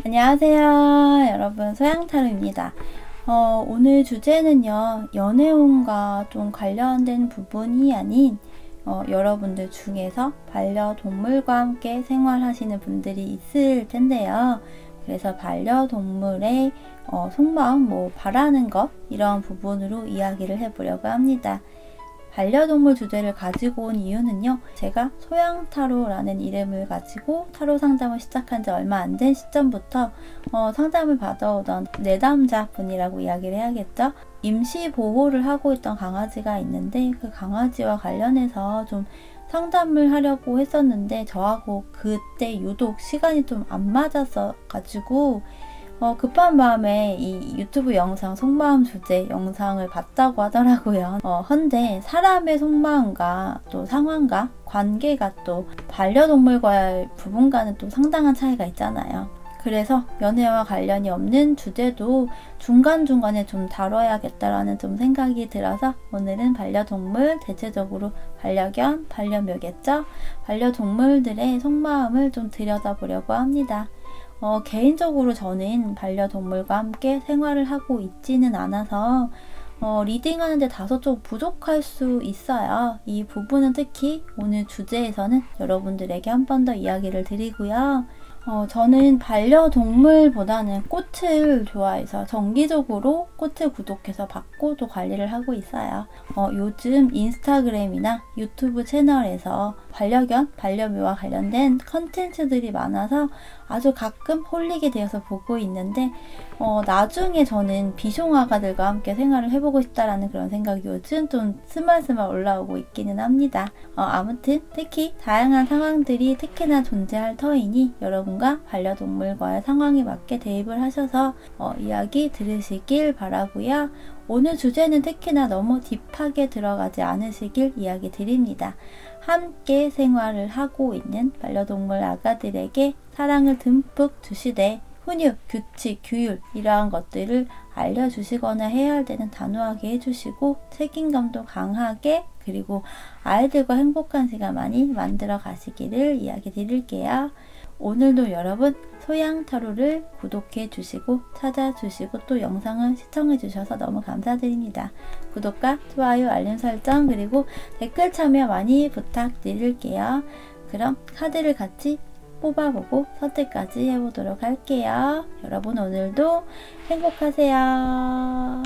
안녕하세요 여러분, 소양타로입니다. 오늘 주제는요, 연애운과 좀 관련된 부분이 아닌 여러분들 중에서 반려동물과 함께 생활하시는 분들이 있을 텐데요. 그래서 반려동물의 속마음, 바라는 것, 이런 부분으로 이야기를 해보려고 합니다. 반려동물 주제를 가지고 온 이유는요, 제가 소양타로라는 이름을 가지고 타로 상담을 시작한 지 얼마 안 된 시점부터 상담을 받아오던 내담자 분이라고 이야기를 해야겠죠. 임시 보호를 하고 있던 강아지가 있는데, 그 강아지와 관련해서 좀 상담을 하려고 했었는데 저하고 그때 유독 시간이 좀 안 맞았어 가지고 급한 마음에 이 유튜브 영상 속마음 주제 영상을 봤다고 하더라고요. 헌데 사람의 속마음과 또 상황과 관계가 또 반려동물과의 부분과는 또 상당한 차이가 있잖아요. 그래서 연애와 관련이 없는 주제도 중간중간에 좀 다뤄야겠다라는 좀 생각이 들어서 오늘은 반려동물, 대체적으로 반려견, 반려묘겠죠? 반려동물들의 속마음을 좀 들여다보려고 합니다. 개인적으로 저는 반려동물과 함께 생활을 하고 있지는 않아서 리딩하는데 다소 좀 부족할 수 있어요. 이 부분은 특히 오늘 주제에서는 여러분들에게 한 번 더 이야기를 드리고요. 저는 반려동물보다는 꽃을 좋아해서 정기적으로 꽃을 구독해서 받고 또 관리를 하고 있어요. 요즘 인스타그램이나 유튜브 채널에서 반려견, 반려묘와 관련된 컨텐츠들이 많아서 아주 가끔 홀리게 되어서 보고 있는데 나중에 저는 비숑아가들과 함께 생활을 해보고 싶다라는 그런 생각이 요즘 좀 스멀스멀 올라오고 있기는 합니다. 아무튼 특히 다양한 상황들이 특히나 존재할 터이니 여러분과 반려동물과의 상황에 맞게 대입을 하셔서 이야기 들으시길 바라고요. 오늘 주제는 특히나 너무 딥하게 들어가지 않으시길 이야기 드립니다. 함께 생활을 하고 있는 반려동물 아가들에게 사랑을 듬뿍 주시되 훈육, 규칙, 규율 이러한 것들을 알려주시거나 해야 할 때는 단호하게 해주시고 책임감도 강하게, 그리고 아이들과 행복한 시간 많이 만들어 가시기를 이야기 드릴게요. 오늘도 여러분 소양타로를 구독해 주시고 찾아주시고 또 영상을 시청해 주셔서 너무 감사드립니다. 구독과 좋아요, 알림 설정, 그리고 댓글 참여 많이 부탁드릴게요. 그럼 카드를 같이 뽑아보고 선택까지 해보도록 할게요. 여러분 오늘도 행복하세요.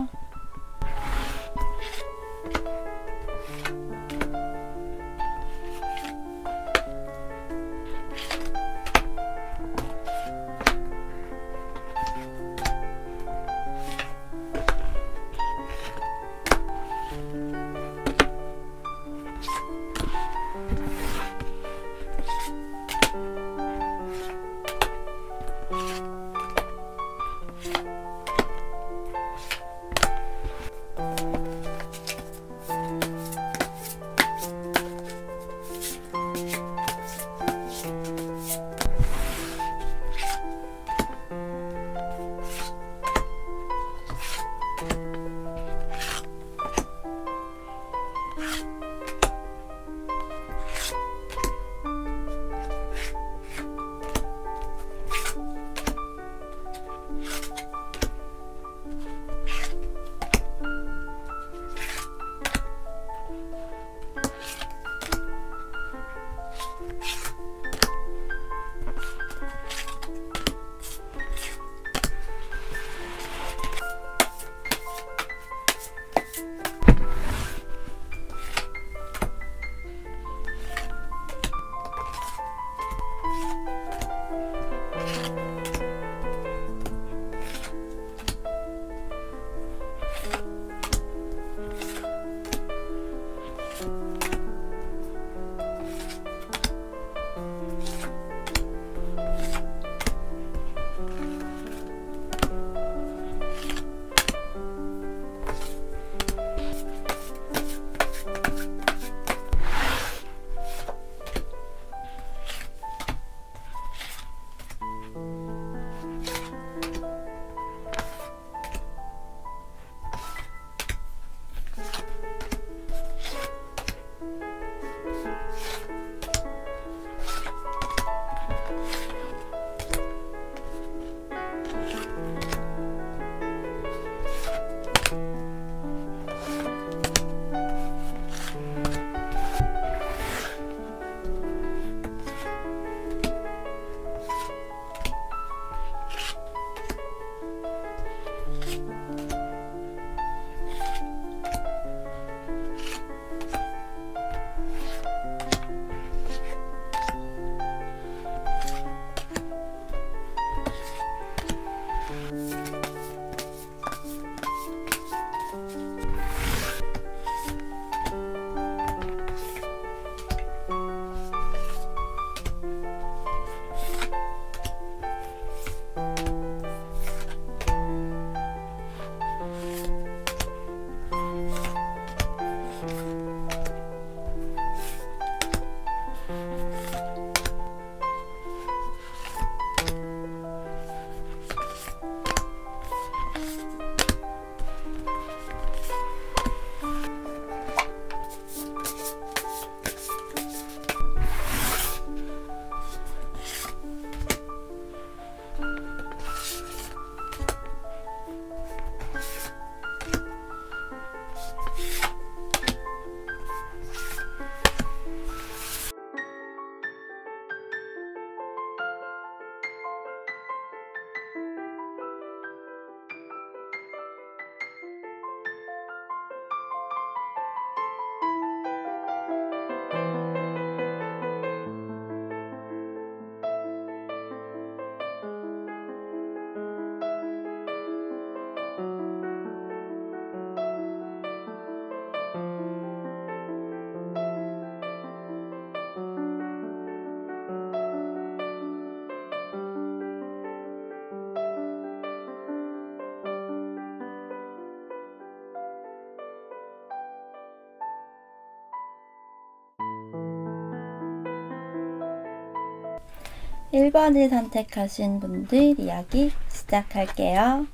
1번을 선택하신 분들 이야기 시작할게요.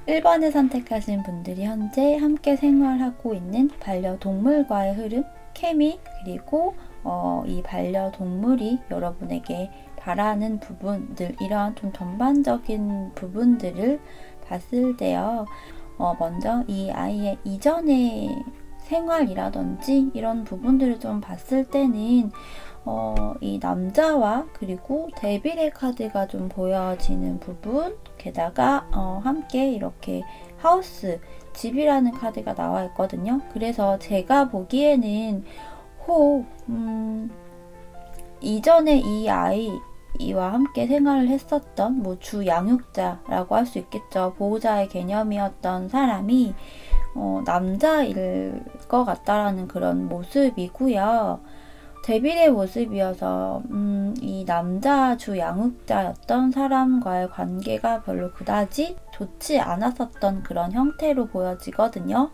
1번을 선택하신 분들이 현재 함께 생활하고 있는 반려동물과의 흐름, 케미, 그리고 이 반려동물이 여러분에게 바라는 부분들, 이러한 좀 전반적인 부분들을 봤을 때요. 먼저 이 아이의 이전의 생활이라든지 이런 부분들을 좀 봤을 때는 이 남자와 그리고 데빌의 카드가 좀 보여지는 부분, 게다가 함께 이렇게 하우스, 집이라는 카드가 나와 있거든요. 그래서 제가 보기에는 이전에 이 아이와 함께 생활을 했었던 뭐 주 양육자라고 할 수 있겠죠. 보호자의 개념이었던 사람이 남자일 것 같다라는 그런 모습이고요. 데빌의 모습이어서 이 남자 주 양육자였던 사람과의 관계가 별로 그다지 좋지 않았었던 그런 형태로 보여지거든요.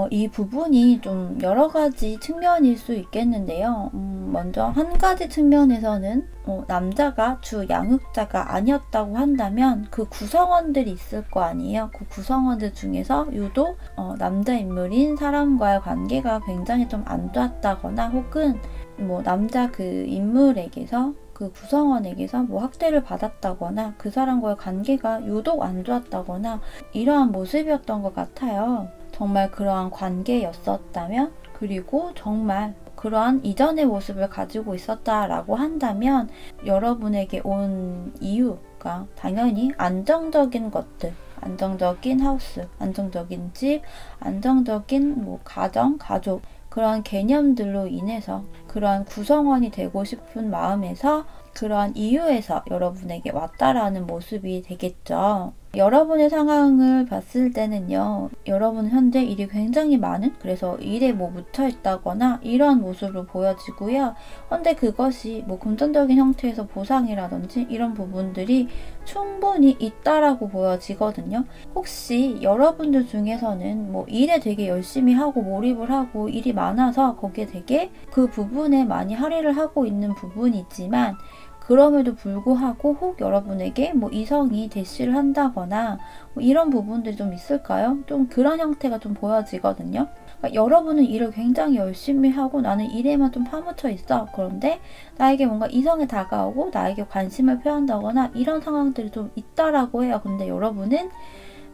이 부분이 좀 여러 가지 측면일 수 있겠는데요. 먼저 한 가지 측면에서는 남자가 주 양육자가 아니었다고 한다면 그 구성원들이 있을 거 아니에요. 그 구성원들 중에서 유독 남자 인물인 사람과의 관계가 굉장히 좀 안 좋았다거나 혹은 뭐 남자 그 인물에게서 그 구성원에게서 뭐 학대를 받았다거나 그 사람과의 관계가 유독 안 좋았다거나 이러한 모습이었던 것 같아요. 정말 그러한 관계였었다면, 그리고 정말 그러한 이전의 모습을 가지고 있었다라고 한다면 여러분에게 온 이유가 당연히 안정적인 것들, 안정적인 하우스, 안정적인 집, 안정적인 뭐 가정, 가족, 그러한 개념들로 인해서 그러한 구성원이 되고 싶은 마음에서 그러한 이유에서 여러분에게 왔다라는 모습이 되겠죠. 여러분의 상황을 봤을 때는요, 여러분은 현재 일이 굉장히 많은, 그래서 일에 뭐 묻혀있다거나 이런 모습으로 보여지고요. 근데 그것이 뭐 금전적인 형태에서 보상이라든지 이런 부분들이 충분히 있다라고 보여지거든요. 혹시 여러분들 중에서는 뭐 일에 되게 열심히 하고 몰입을 하고 일이 많아서 거기에 되게 그 부분에 많이 할애를 하고 있는 부분이지만, 그럼에도 불구하고 혹 여러분에게 뭐 이성이 대시를 한다거나 뭐 이런 부분들이 좀 있을까요? 좀 그런 형태가 좀 보여지거든요. 그러니까 여러분은 일을 굉장히 열심히 하고 나는 일에만 좀 파묻혀 있어. 그런데 나에게 뭔가 이성이 다가오고 나에게 관심을 표한다거나 이런 상황들이 좀 있다라고 해요. 근데 여러분은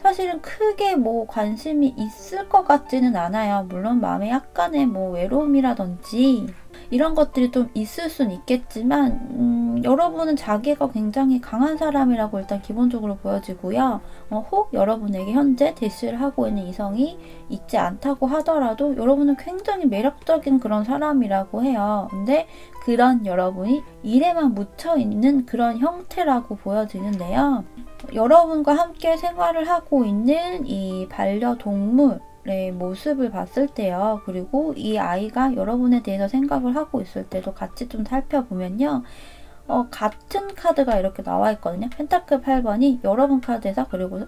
사실은 크게 뭐 관심이 있을 것 같지는 않아요. 물론 마음에 약간의 뭐 외로움이라든지 이런 것들이 좀 있을 순 있겠지만 여러분은 자기가 굉장히 강한 사람이라고 일단 기본적으로 보여지고요. 혹 여러분에게 현재 대시를 하고 있는 이성이 있지 않다고 하더라도 여러분은 굉장히 매력적인 그런 사람이라고 해요. 근데 그런 여러분이 일에만 묻혀있는 그런 형태라고 보여지는데요. 여러분과 함께 생활을 하고 있는 이 반려동물의 모습을 봤을 때요. 그리고 이 아이가 여러분에 대해서 생각을 하고 있을 때도 같이 좀 살펴보면요. 같은 카드가 이렇게 나와 있거든요. 펜타클 8번이 여러분 카드에서, 그리고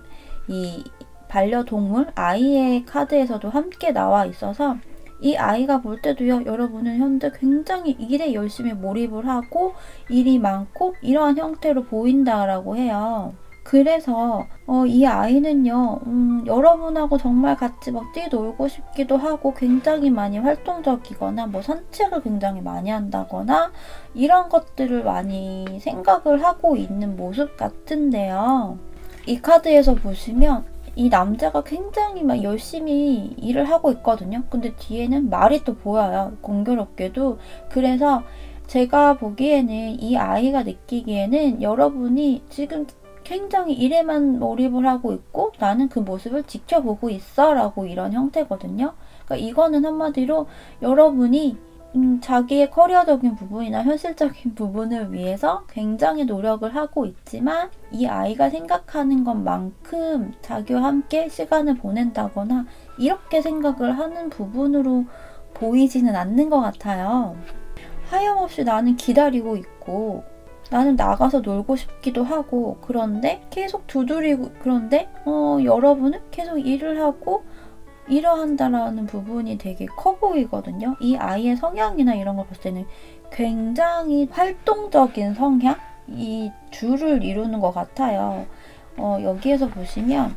이 반려동물 아이의 카드에서도 함께 나와 있어서 이 아이가 볼 때도요, 여러분은 현재 굉장히 일에 열심히 몰입을 하고 일이 많고 이러한 형태로 보인다라고 해요. 그래서 이 아이는요, 여러분하고 정말 같이 막 뛰놀고 싶기도 하고 굉장히 많이 활동적이거나 뭐 산책을 굉장히 많이 한다거나 이런 것들을 많이 생각을 하고 있는 모습 같은데요. 이 카드에서 보시면 이 남자가 굉장히 막 열심히 일을 하고 있거든요. 근데 뒤에는 말이 또 보여요. 공교롭게도. 그래서 제가 보기에는 이 아이가 느끼기에는 여러분이 지금 굉장히 일에만 몰입을 하고 있고 나는 그 모습을 지켜보고 있어 라고 이런 형태거든요. 그러니까 이거는 한마디로 여러분이 자기의 커리어적인 부분이나 현실적인 부분을 위해서 굉장히 노력을 하고 있지만 이 아이가 생각하는 것만큼 자기와 함께 시간을 보낸다거나 이렇게 생각을 하는 부분으로 보이지는 않는 것 같아요. 하염없이 나는 기다리고 있고 나는 나가서 놀고 싶기도 하고 그런데 계속 두드리고 그런데 여러분은 계속 일을 하고 이러한다라는 부분이 되게 커 보이거든요. 이 아이의 성향이나 이런 걸 봤을 때는 굉장히 활동적인 성향? 이 줄을 이루는 것 같아요. 여기에서 보시면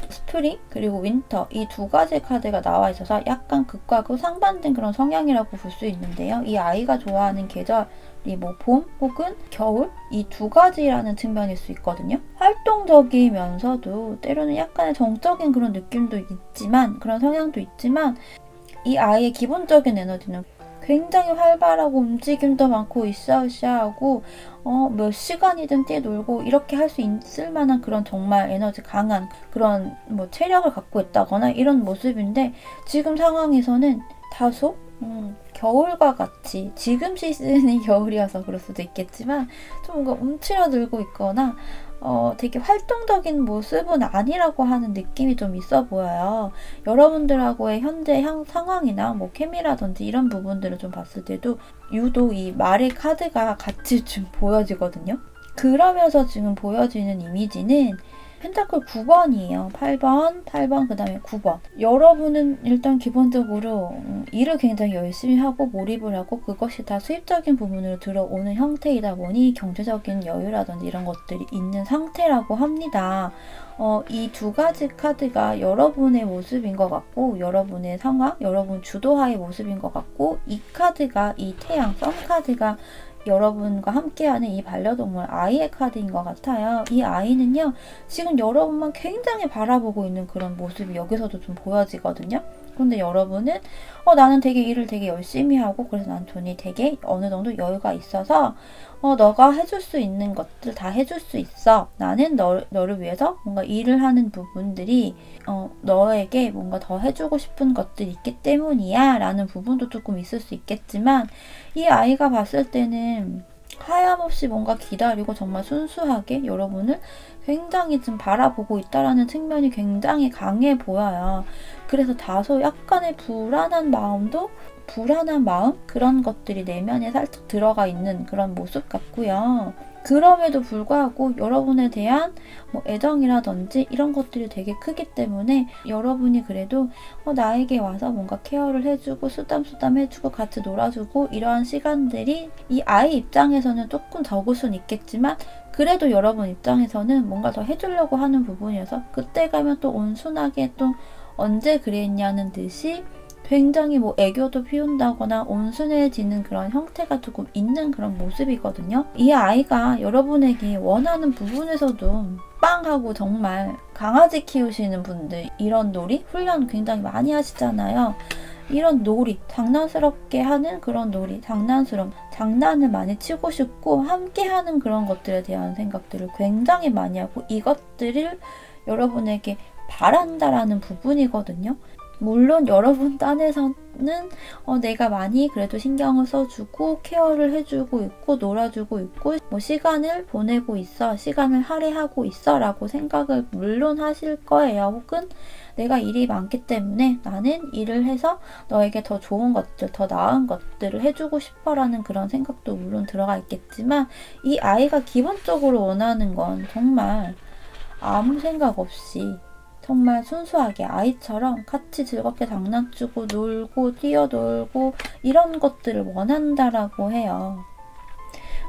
스프링 그리고 윈터 이 두 가지 카드가 나와 있어서 약간 극과 극 상반된 그런 성향이라고 볼 수 있는데요. 이 아이가 좋아하는 계절이 뭐 봄 혹은 겨울 이 두 가지라는 측면일 수 있거든요. 활동적이면서도 때로는 약간의 정적인 그런 느낌도 있지만 그런 성향도 있지만 이 아이의 기본적인 에너지는 굉장히 활발하고 움직임도 많고 으쌰으쌰하고 몇 시간이든 뛰놀고 이렇게 할 수 있을 만한 그런 정말 에너지 강한 그런 뭐 체력을 갖고 있다거나 이런 모습인데 지금 상황에서는 다소 겨울과 같이 지금 시즌이 겨울이어서 그럴 수도 있겠지만 좀 뭔가 움츠러들고 있거나 되게 활동적인 모습은 아니라고 하는 느낌이 좀 있어 보여요. 여러분들하고의 현재 상황이나 뭐 케미라든지 이런 부분들을 좀 봤을 때도 유독 이 말의 카드가 같이 좀 보여지거든요. 그러면서 지금 보여지는 이미지는 펜타클 9번이에요. 8번, 그 다음에 9번. 여러분은 일단 기본적으로 일을 굉장히 열심히 하고 몰입을 하고 그것이 다 수입적인 부분으로 들어오는 형태이다 보니 경제적인 여유라든지 이런 것들이 있는 상태라고 합니다. 이 두 가지 카드가 여러분의 모습인 것 같고 여러분의 상황, 여러분 주도하의 모습인 것 같고 이 카드가 이 태양, 선 카드가 여러분과 함께하는 이 반려동물 아이의 카드인 것 같아요. 이 아이는요 지금 여러분만 굉장히 바라보고 있는 그런 모습이 여기서도 좀 보여지거든요. 근데 여러분은 나는 되게 일을 되게 열심히 하고 그래서 난 돈이 되게 어느 정도 여유가 있어서 너가 해줄 수 있는 것들 다 해줄 수 있어. 나는 너를 위해서 뭔가 일을 하는 부분들이 너에게 뭔가 더 해주고 싶은 것들이 있기 때문이야 라는 부분도 조금 있을 수 있겠지만 이 아이가 봤을 때는 하염없이 뭔가 기다리고 정말 순수하게 여러분을 굉장히 좀 바라보고 있다라는 측면이 굉장히 강해 보여요. 그래서 다소 약간의 불안한 마음 그런 것들이 내면에 살짝 들어가 있는 그런 모습 같고요. 그럼에도 불구하고 여러분에 대한 뭐 애정이라든지 이런 것들이 되게 크기 때문에 여러분이 그래도 나에게 와서 뭔가 케어를 해주고 수담 해주고 같이 놀아주고 이러한 시간들이 이 아이 입장에서는 조금 적을 수는 있겠지만 그래도 여러분 입장에서는 뭔가 더 해주려고 하는 부분이어서 그때 가면 또 온순하게 또 언제 그랬냐는 듯이 굉장히 뭐 애교도 피운다거나 온순해지는 그런 형태가 조금 있는 그런 모습이거든요. 이 아이가 여러분에게 원하는 부분에서도 빵하고 정말 강아지 키우시는 분들 이런 놀이, 훈련 굉장히 많이 하시잖아요. 이런 놀이, 장난스럽게 하는 그런 놀이, 장난을 많이 치고 싶고 함께하는 그런 것들에 대한 생각들을 굉장히 많이 하고 이것들을 여러분에게 바란다라는 부분이거든요. 물론 여러분 딴에서는 내가 많이 그래도 신경을 써주고 케어를 해주고 있고 놀아주고 있고 뭐 시간을 보내고 있어, 시간을 할애하고 있어 라고 생각을 물론 하실 거예요. 혹은 내가 일이 많기 때문에 나는 일을 해서 너에게 더 좋은 것들, 더 나은 것들을 해주고 싶어 라는 그런 생각도 물론 들어가 있겠지만 이 아이가 기본적으로 원하는 건 정말 아무 생각 없이 정말 순수하게 아이처럼 같이 즐겁게 장난치고 놀고 뛰어놀고 이런 것들을 원한다라고 해요.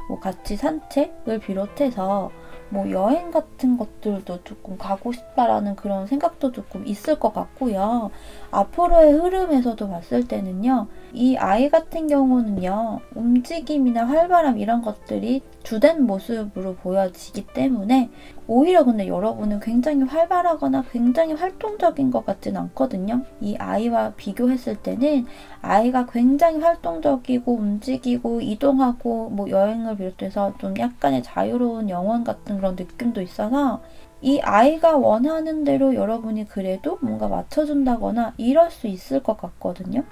뭐 같이 산책을 비롯해서 뭐 여행 같은 것들도 조금 가고 싶다라는 그런 생각도 조금 있을 것 같고요. 앞으로의 흐름에서도 봤을 때는요. 이 아이 같은 경우는요. 움직임이나 활발함 이런 것들이 주된 모습으로 보여지기 때문에 오히려 근데 여러분은 굉장히 활발하거나 굉장히 활동적인 것 같진 않거든요. 이 아이와 비교했을 때는 아이가 굉장히 활동적이고 움직이고 이동하고 뭐 여행을 비롯해서 좀 약간의 자유로운 영혼 같은 그런 느낌도 있어서 이 아이가 원하는 대로 여러분이 그래도 뭔가 맞춰준다거나 이럴 수 있을 것 같거든요.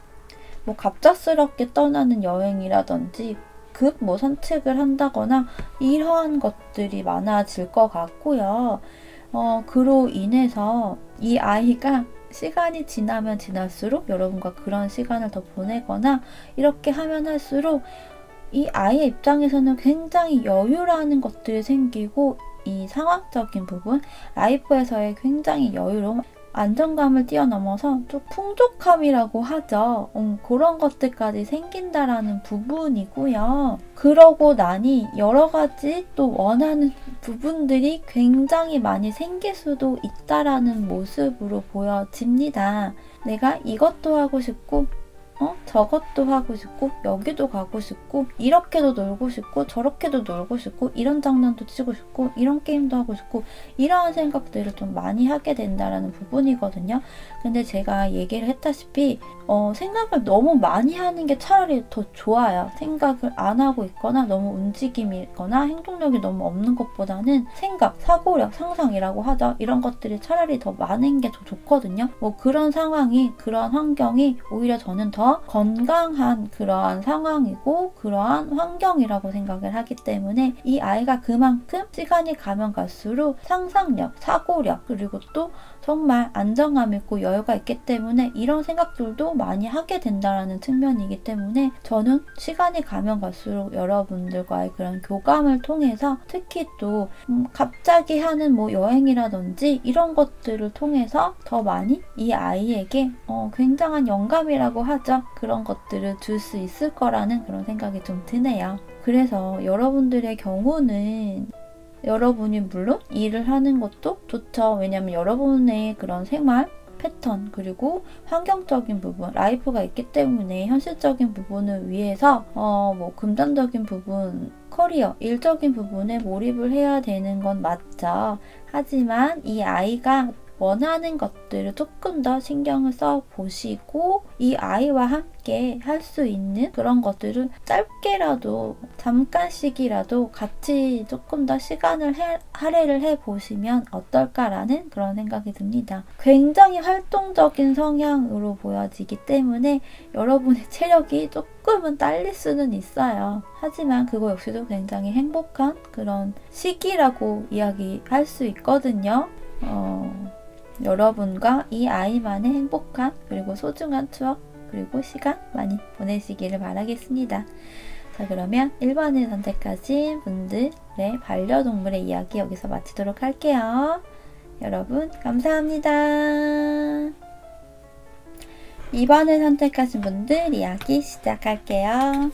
뭐 갑작스럽게 떠나는 여행이라든지 급 뭐 산책을 한다거나 이러한 것들이 많아질 것 같고요. 그로 인해서 이 아이가 시간이 지나면 지날수록 여러분과 그런 시간을 더 보내거나 이렇게 하면 할수록 이 아이의 입장에서는 굉장히 여유라는 것들이 생기고 이 상황적인 부분, 라이프에서의 굉장히 여유로움, 안정감을 뛰어넘어서 좀 풍족함이라고 하죠. 그런 것들까지 생긴다라는 부분이고요. 그러고 나니 여러 가지 또 원하는 부분들이 굉장히 많이 생길 수도 있다라는 모습으로 보여집니다. 내가 이것도 하고 싶고 저것도 하고 싶고 여기도 가고 싶고 이렇게도 놀고 싶고 저렇게도 놀고 싶고 이런 장난도 치고 싶고 이런 게임도 하고 싶고 이러한 생각들을 좀 많이 하게 된다라는 부분이거든요. 근데 제가 얘기를 했다시피 생각을 너무 많이 하는 게 차라리 더 좋아요. 생각을 안 하고 있거나 너무 움직임이 있거나 행동력이 너무 없는 것보다는 생각, 사고력, 상상이라고 하죠. 이런 것들이 차라리 더 많은 게 더 좋거든요. 뭐 그런 상황이, 그런 환경이 오히려 저는 더 건강한 그러한 상황이고 그러한 환경이라고 생각을 하기 때문에 이 아이가 그만큼 시간이 가면 갈수록 상상력, 사고력 그리고 또 정말 안정감 있고 여유가 있기 때문에 이런 생각들도 많이 하게 된다는 측면이기 때문에 저는 시간이 가면 갈수록 여러분들과의 그런 교감을 통해서 특히 또 갑자기 하는 뭐 여행이라든지 이런 것들을 통해서 더 많이 이 아이에게 굉장한 영감이라고 하죠. 그런 것들을 줄 수 있을 거라는 그런 생각이 좀 드네요. 그래서 여러분들의 경우는 여러분이 물론 일을 하는 것도 좋죠. 왜냐면 여러분의 그런 생활 패턴 그리고 환경적인 부분, 라이프가 있기 때문에 현실적인 부분을 위해서 뭐 금전적인 부분, 커리어, 일적인 부분에 몰입을 해야 되는 건 맞죠. 하지만 이 아이가 원하는 것들을 조금 더 신경을 써 보시고 이 아이와 함께 할 수 있는 그런 것들을 짧게라도 잠깐씩이라도 같이 조금 더 시간을 할애를 해 보시면 어떨까라는 그런 생각이 듭니다. 굉장히 활동적인 성향으로 보여지기 때문에 여러분의 체력이 조금은 딸릴 수는 있어요. 하지만 그거 역시도 굉장히 행복한 그런 시기라고 이야기할 수 있거든요. 여러분과 이 아이만의 행복한 그리고 소중한 추억 그리고 시간 많이 보내시기를 바라겠습니다. 자, 그러면 1번을 선택하신 분들의 반려동물의 이야기 여기서 마치도록 할게요. 여러분 감사합니다. 2번을 선택하신 분들 이야기 시작할게요.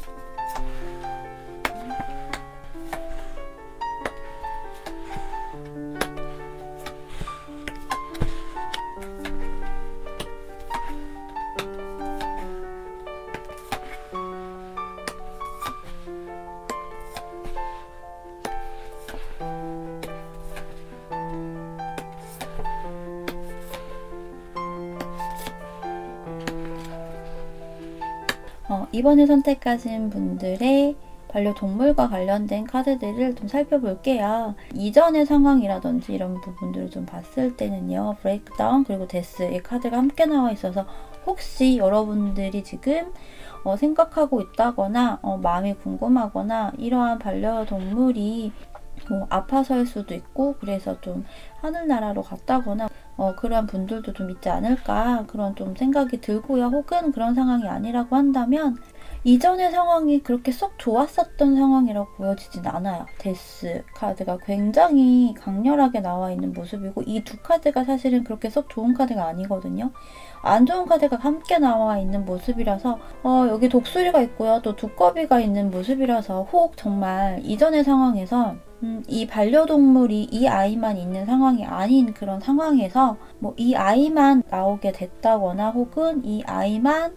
이번에 선택하신 분들의 반려동물과 관련된 카드들을 좀 살펴볼게요. 이전의 상황이라든지 이런 부분들을 좀 봤을 때는요. 브레이크다운 그리고 데스의 카드가 함께 나와 있어서 혹시 여러분들이 지금 생각하고 있다거나 마음이 궁금하거나 이러한 반려동물이 뭐 아파서일 수도 있고 그래서 좀 하늘나라로 갔다거나 그런 분들도 좀 있지 않을까 그런 좀 생각이 들고요. 혹은 그런 상황이 아니라고 한다면 이전의 상황이 그렇게 썩 좋았었던 상황이라고 보여지진 않아요. 데스 카드가 굉장히 강렬하게 나와 있는 모습이고 이 두 카드가 사실은 그렇게 썩 좋은 카드가 아니거든요. 안 좋은 카드가 함께 나와 있는 모습이라서 여기 독수리가 있고요. 또 두꺼비가 있는 모습이라서 혹 정말 이전의 상황에서 이 반려동물이 이 아이만 있는 상황이 아닌 그런 상황에서 뭐 이 아이만 나오게 됐다거나 혹은 이 아이만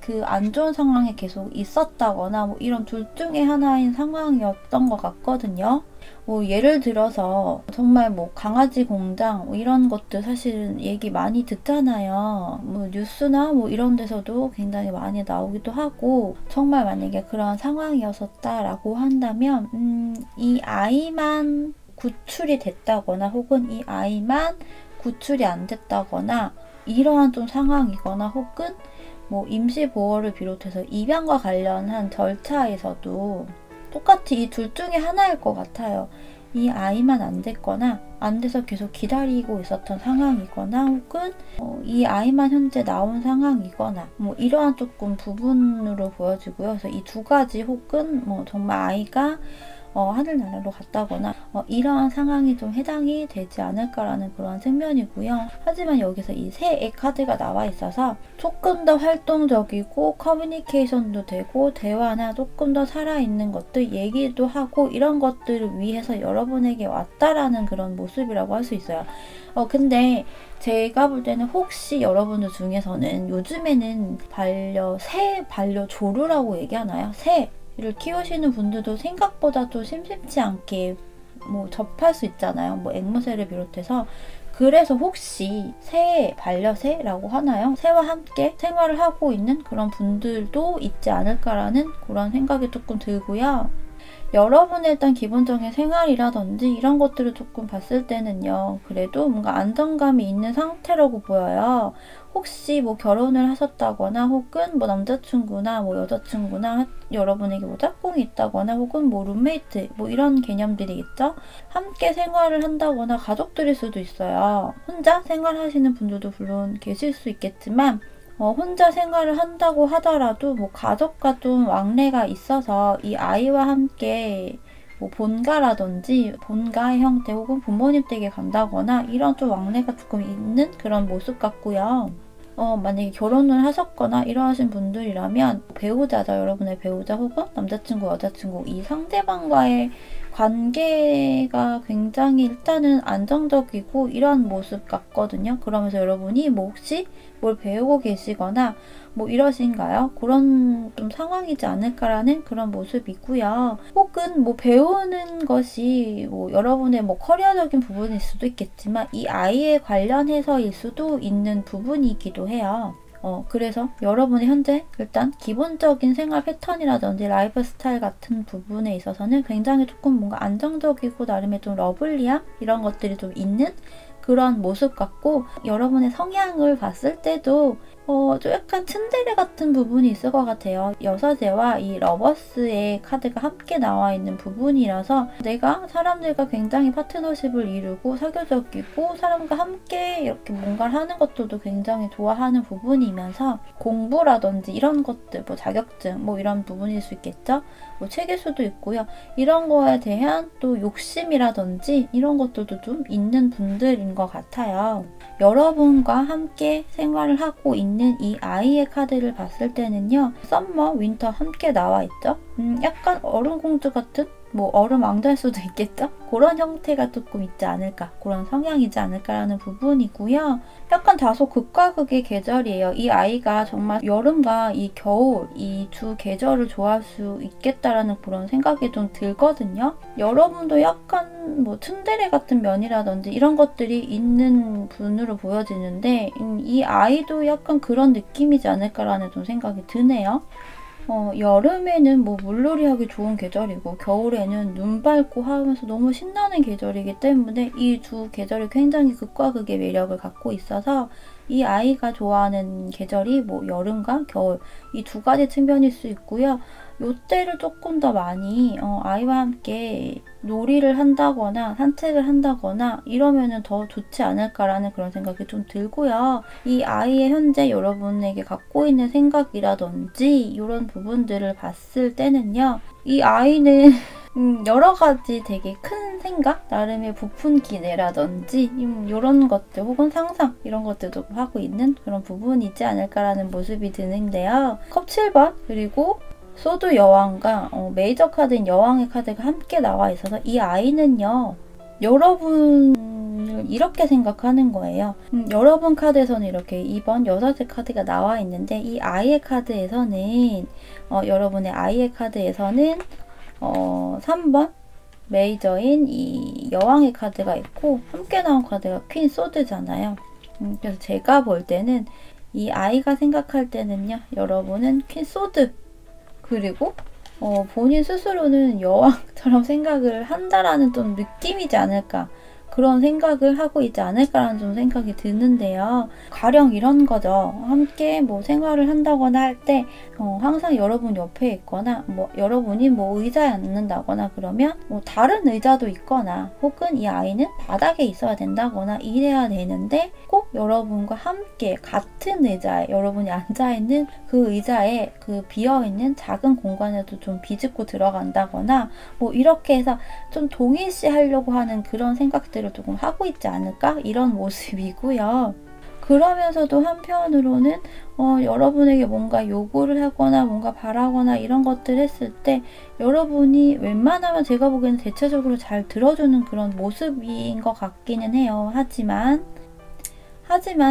그 안 좋은 상황에 계속 있었다거나 뭐 이런 둘 중에 하나인 상황이었던 것 같거든요. 뭐 예를 들어서 정말 뭐 강아지 공장 뭐 이런 것들 사실은 얘기 많이 듣잖아요. 뭐 뉴스나 뭐 이런 데서도 굉장히 많이 나오기도 하고 정말 만약에 그런 상황이었었다라고 한다면 이 아이만 구출이 됐다거나 혹은 이 아이만 구출이 안 됐다거나 이러한 좀 상황이거나 혹은 뭐 임시보호를 비롯해서 입양과 관련한 절차에서도 똑같이 이 둘 중에 하나일 것 같아요. 이 아이만 안 됐거나 안 돼서 계속 기다리고 있었던 상황이거나 혹은 이 아이만 현재 나온 상황이거나 뭐 이러한 조금 부분으로 보여지고요. 그래서 이 두 가지 혹은 뭐 정말 아이가 하늘나라로 갔다거나 이러한 상황이 좀 해당이 되지 않을까라는 그런 측면이고요. 하지만 여기서 이 새의 카드가 나와 있어서 조금 더 활동적이고 커뮤니케이션도 되고 대화나 조금 더 살아있는 것들 얘기도 하고 이런 것들을 위해서 여러분에게 왔다라는 그런 모습이라고 할 수 있어요. 근데 제가 볼 때는 혹시 여러분들 중에서는 요즘에는 새 반려조루라고 얘기하나요? 새를 키우시는 분들도 생각보다 또 심심치 않게 뭐 접할 수 있잖아요. 뭐 앵무새를 비롯해서. 그래서 혹시 반려새라고 하나요? 새와 함께 생활을 하고 있는 그런 분들도 있지 않을까라는 그런 생각이 조금 들고요. 여러분의 일단 기본적인 생활이라든지 이런 것들을 조금 봤을 때는요. 그래도 뭔가 안정감이 있는 상태라고 보여요. 혹시 뭐 결혼을 하셨다거나 혹은 뭐 남자친구나 뭐 여자친구나 여러분에게 뭐 짝꿍이 있다거나 혹은 뭐 룸메이트 뭐 이런 개념들이 있죠. 함께 생활을 한다거나 가족들일 수도 있어요. 혼자 생활하시는 분들도 물론 계실 수 있겠지만 혼자 생활을 한다고 하더라도 뭐 가족과 좀 왕래가 있어서 이 아이와 함께 뭐 본가라든지 본가의 형태 혹은 부모님 댁에 간다거나 이런 좀 왕래가 조금 있는 그런 모습 같고요. 만약에 결혼을 하셨거나 이러하신 분들이라면 배우자죠. 여러분의 배우자 혹은 남자친구, 여자친구 이 상대방과의 관계가 굉장히 일단은 안정적이고 이런 모습 같거든요. 그러면서 여러분이 뭐 혹시 뭘 배우고 계시거나 뭐 이러신가요? 그런 좀 상황이지 않을까라는 그런 모습이고요. 혹은 뭐 배우는 것이 뭐 여러분의 뭐 커리어적인 부분일 수도 있겠지만 이 아이에 관련해서일 수도 있는 부분이기도 해요. 그래서 여러분이 현재 일단 기본적인 생활 패턴이라든지 라이프 스타일 같은 부분에 있어서는 굉장히 조금 뭔가 안정적이고 나름의 좀 러블리함 이런 것들이 좀 있는 그런 모습 같고 여러분의 성향을 봤을 때도 좀 약간 츤데레 같은 부분이 있을 것 같아요. 여사제와 이 러버스의 카드가 함께 나와 있는 부분이라서 내가 사람들과 굉장히 파트너십을 이루고 사교적이고 사람과 함께 이렇게 뭔가를 하는 것들도 굉장히 좋아하는 부분이면서 공부라든지 이런 것들, 뭐 자격증 뭐 이런 부분일 수 있겠죠? 뭐 책일 수도 있고요. 이런 거에 대한 또 욕심이라든지 이런 것들도 좀 있는 분들인 것 같아요. 여러분과 함께 생활을 하고 있는 이 아이의 카드를 봤을 때는요. 썸머, 윈터 함께 나와 있죠. 약간 얼음공주 같은 뭐 얼음 왕자일 수도 있겠죠? 그런 형태가 조금 있지 않을까, 그런 성향이지 않을까라는 부분이고요. 약간 다소 극과 극의 계절이에요. 이 아이가 정말 여름과 이 겨울 이 두 계절을 좋아할 수 있겠다라는 그런 생각이 좀 들거든요. 여러분도 약간 뭐 츤데레 같은 면이라든지 이런 것들이 있는 분으로 보여지는데 이 아이도 약간 그런 느낌이지 않을까라는 좀 생각이 드네요. 여름에는 뭐 물놀이 하기 좋은 계절이고 겨울에는 눈 밟고 하면서 너무 신나는 계절이기 때문에 이 두 계절이 굉장히 극과 극의 매력을 갖고 있어서 이 아이가 좋아하는 계절이 뭐 여름과 겨울 이 두 가지 측면일 수 있고요. 요때를 조금 더 많이 아이와 함께 놀이를 한다거나 산책을 한다거나 이러면은 더 좋지 않을까라는 그런 생각이 좀 들고요. 이 아이의 현재 여러분에게 갖고 있는 생각이라든지 이런 부분들을 봤을 때는요. 이 아이는 여러 가지 되게 큰 생각, 나름의 부푼 기대라든지 이런 것들 혹은 상상 이런 것들도 하고 있는 그런 부분이지 않을까라는 모습이 드는데요. 컵 7번 그리고 소드 여왕과 메이저 카드인 여왕의 카드가 함께 나와 있어서 이 아이는요. 여러분을 이렇게 생각하는 거예요. 여러분 카드에서는 이렇게 2번 여사제 카드가 나와 있는데 이 아이의 카드에서는 여러분의 아이의 카드에서는 3번 메이저인 이 여왕의 카드가 있고 함께 나온 카드가 퀸 소드잖아요. 그래서 제가 볼 때는 이 아이가 생각할 때는요. 여러분은 퀸 소드 그리고 본인 스스로는 여왕처럼 생각을 한다라는 좀 느낌이지 않을까 그런 생각을 하고 있지 않을까라는 좀 생각이 드는데요. 가령 이런 거죠. 함께 뭐 생활을 한다거나 할 때 항상 여러분 옆에 있거나 뭐 여러분이 뭐 의자에 앉는다거나 그러면 뭐 다른 의자도 있거나 혹은 이 아이는 바닥에 있어야 된다거나 이래야 되는데 꼭 여러분과 함께 같은 의자에 여러분이 앉아있는 그 의자에 그 비어있는 작은 공간에도 좀 비집고 들어간다거나 뭐 이렇게 해서 좀 동일시 하려고 하는 그런 생각들을 조금 하고 있지 않을까? 이런 모습이고요. 그러면서도 한편으로는 여러분에게 뭔가 요구를 하거나 뭔가 바라거나 이런 것들 했을 때 여러분이 웬만하면 제가 보기에는 대체적으로 잘 들어주는 그런 모습인 것 같기는 해요. 하지만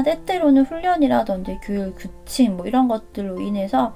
때때로는 훈련이라든지 교육 규칙 뭐 이런 것들로 인해서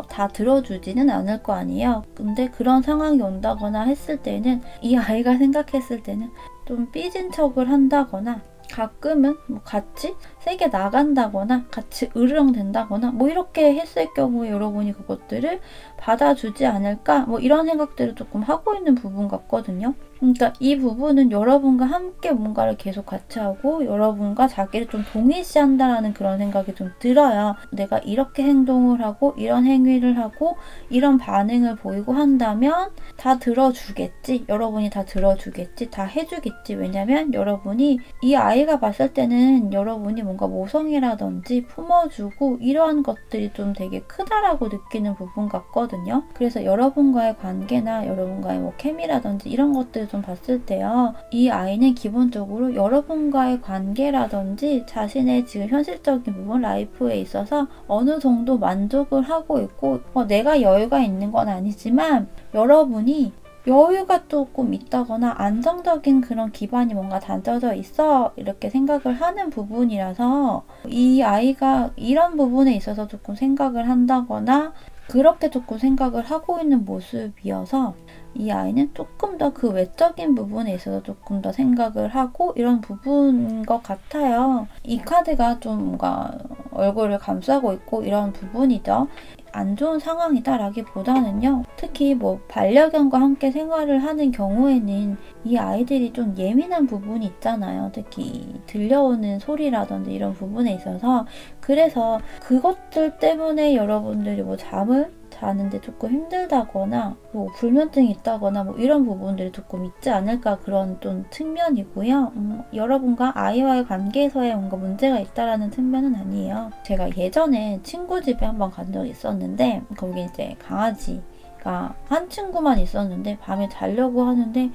다 들어주지는 않을 거 아니에요. 근데 그런 상황이 온다거나 했을 때는 이 아이가 생각했을 때는 좀 삐진 척을 한다거나 가끔은 뭐 같이 세게 나간다거나 같이 으르렁 된다거나 뭐 이렇게 했을 경우에 여러분이 그것들을 받아주지 않을까 뭐 이런 생각들을 조금 하고 있는 부분 같거든요. 그러니까 이 부분은 여러분과 함께 뭔가를 계속 같이 하고 여러분과 자기를 좀 동일시한다라는 그런 생각이 좀 들어요. 내가 이렇게 행동을 하고 이런 행위를 하고 이런 반응을 보이고 한다면 다 들어주겠지. 여러분이 다 들어주겠지. 다 해주겠지. 왜냐면 여러분이 이 아이가 봤을 때는 여러분이 뭔가 모성이라든지 품어주고 이러한 것들이 좀 되게 크다라고 느끼는 부분 같거든요. 그래서 여러분과의 관계나 여러분과의 뭐 케미라든지 이런 것들 좀 봤을 때요. 이 아이는 기본적으로 여러분과의 관계라든지 자신의 지금 현실적인 부분, 라이프에 있어서 어느 정도 만족을 하고 있고 내가 여유가 있는 건 아니지만 여러분이 여유가 조금 있다거나 안정적인 그런 기반이 뭔가 다져져 있어 이렇게 생각을 하는 부분이라서 이 아이가 이런 부분에 있어서 조금 생각을 한다거나 그렇게 조금 생각을 하고 있는 모습이어서 이 아이는 조금 더 그 외적인 부분에 있어서 조금 더 생각을 하고 이런 부분인 것 같아요. 이 카드가 좀 뭔가 얼굴을 감싸고 있고 이런 부분이죠. 안 좋은 상황이다라기보다는요. 특히 뭐 반려견과 함께 생활을 하는 경우에는 이 아이들이 좀 예민한 부분이 있잖아요. 특히 들려오는 소리라든지 이런 부분에 있어서 그래서 그것들 때문에 여러분들이 뭐 잠을 자는데 조금 힘들다거나 뭐 불면증이 있다거나 뭐 이런 부분들이 조금 있지 않을까 그런 좀 측면이고요. 여러분과 아이와의 관계에서의 뭔가 문제가 있다라는 측면은 아니에요. 제가 예전에 친구 집에 한번 간 적이 있었는데 거기 이제 강아지가 한 친구만 있었는데 밤에 자려고 하는데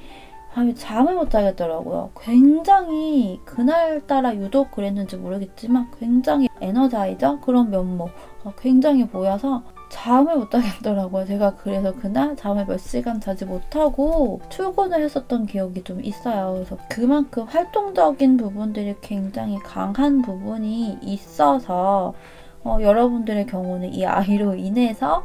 밤에 잠을 못 자겠더라고요. 굉장히 그날따라 유독 그랬는지 모르겠지만 굉장히 에너자이저 그런 면모가 굉장히 보여서 잠을 못 자겠더라고요. 제가 그래서 그날 잠을 몇 시간 자지 못하고 출근을 했었던 기억이 좀 있어요. 그래서 그만큼 활동적인 부분들이 굉장히 강한 부분이 있어서 여러분들의 경우는 이 아이로 인해서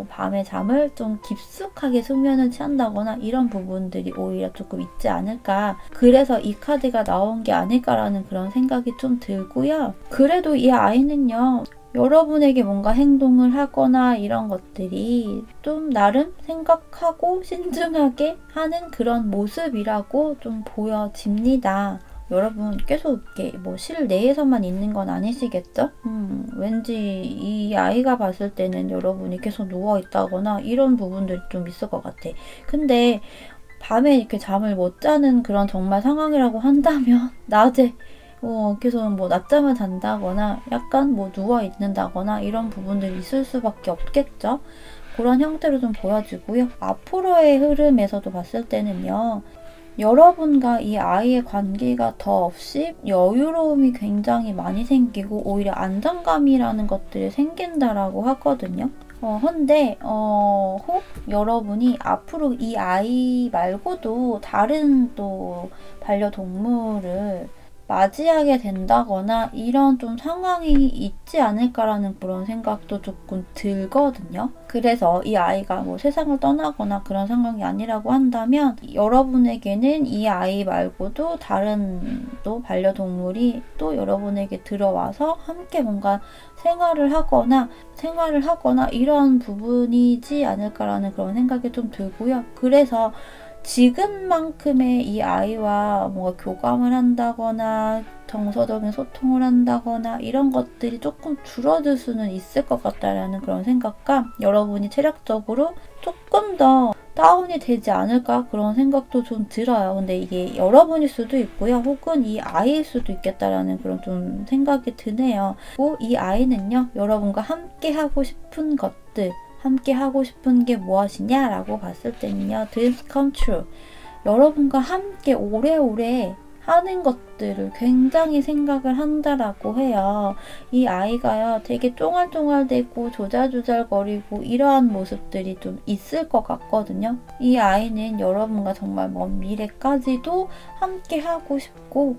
밤에 잠을 좀 깊숙하게 숙면을 취한다거나 이런 부분들이 오히려 조금 있지 않을까. 그래서 이 카드가 나온 게 아닐까라는 그런 생각이 좀 들고요. 그래도 이 아이는요. 여러분에게 뭔가 행동을 하거나 이런 것들이 좀 나름 생각하고 신중하게 하는 그런 모습이라고 좀 보여집니다. 여러분 계속 이렇게 뭐 실내에서만 있는 건 아니시겠죠? 왠지 이 아이가 봤을 때는 여러분이 계속 누워있다거나 이런 부분들이 좀 있을 것 같아. 근데 밤에 이렇게 잠을 못 자는 그런 정말 상황이라고 한다면 낮에 계속 뭐 낮잠을 잔다거나 약간 뭐 누워있는다거나 이런 부분들이 있을 수밖에 없겠죠. 그런 형태로 좀 보여지고요. 앞으로의 흐름에서도 봤을 때는요. 여러분과 이 아이의 관계가 더 없이 여유로움이 굉장히 많이 생기고 오히려 안정감이라는 것들이 생긴다라고 하거든요. 근데 혹 여러분이 앞으로 이 아이 말고도 다른 또 반려동물을 맞이하게 된다거나 이런 좀 상황이 있지 않을까라는 그런 생각도 조금 들거든요. 그래서 이 아이가 뭐 세상을 떠나거나 그런 상황이 아니라고 한다면 여러분에게는 이 아이 말고도 다른 또 반려동물이 또 여러분에게 들어와서 함께 뭔가 생활을 하거나 이런 부분이지 않을까라는 그런 생각이 좀 들고요. 그래서 지금만큼의 이 아이와 뭔가 교감을 한다거나 정서적인 소통을 한다거나 이런 것들이 조금 줄어들 수는 있을 것 같다라는 그런 생각과 여러분이 체력적으로 조금 더 다운이 되지 않을까 그런 생각도 좀 들어요. 근데 이게 여러분일 수도 있고요. 혹은 이 아이일 수도 있겠다라는 그런 좀 생각이 드네요. 그리고 이 아이는요. 여러분과 함께 하고 싶은 것들, 함께 하고 싶은 게 무엇이냐라고 봤을 때는요. Dreams come true. 여러분과 함께 오래오래 하는 것들을 굉장히 생각을 한다라고 해요. 이 아이가요, 되게 쫑알쫑알대고 조잘조잘거리고 이러한 모습들이 좀 있을 것 같거든요. 이 아이는 여러분과 정말 먼 미래까지도 함께 하고 싶고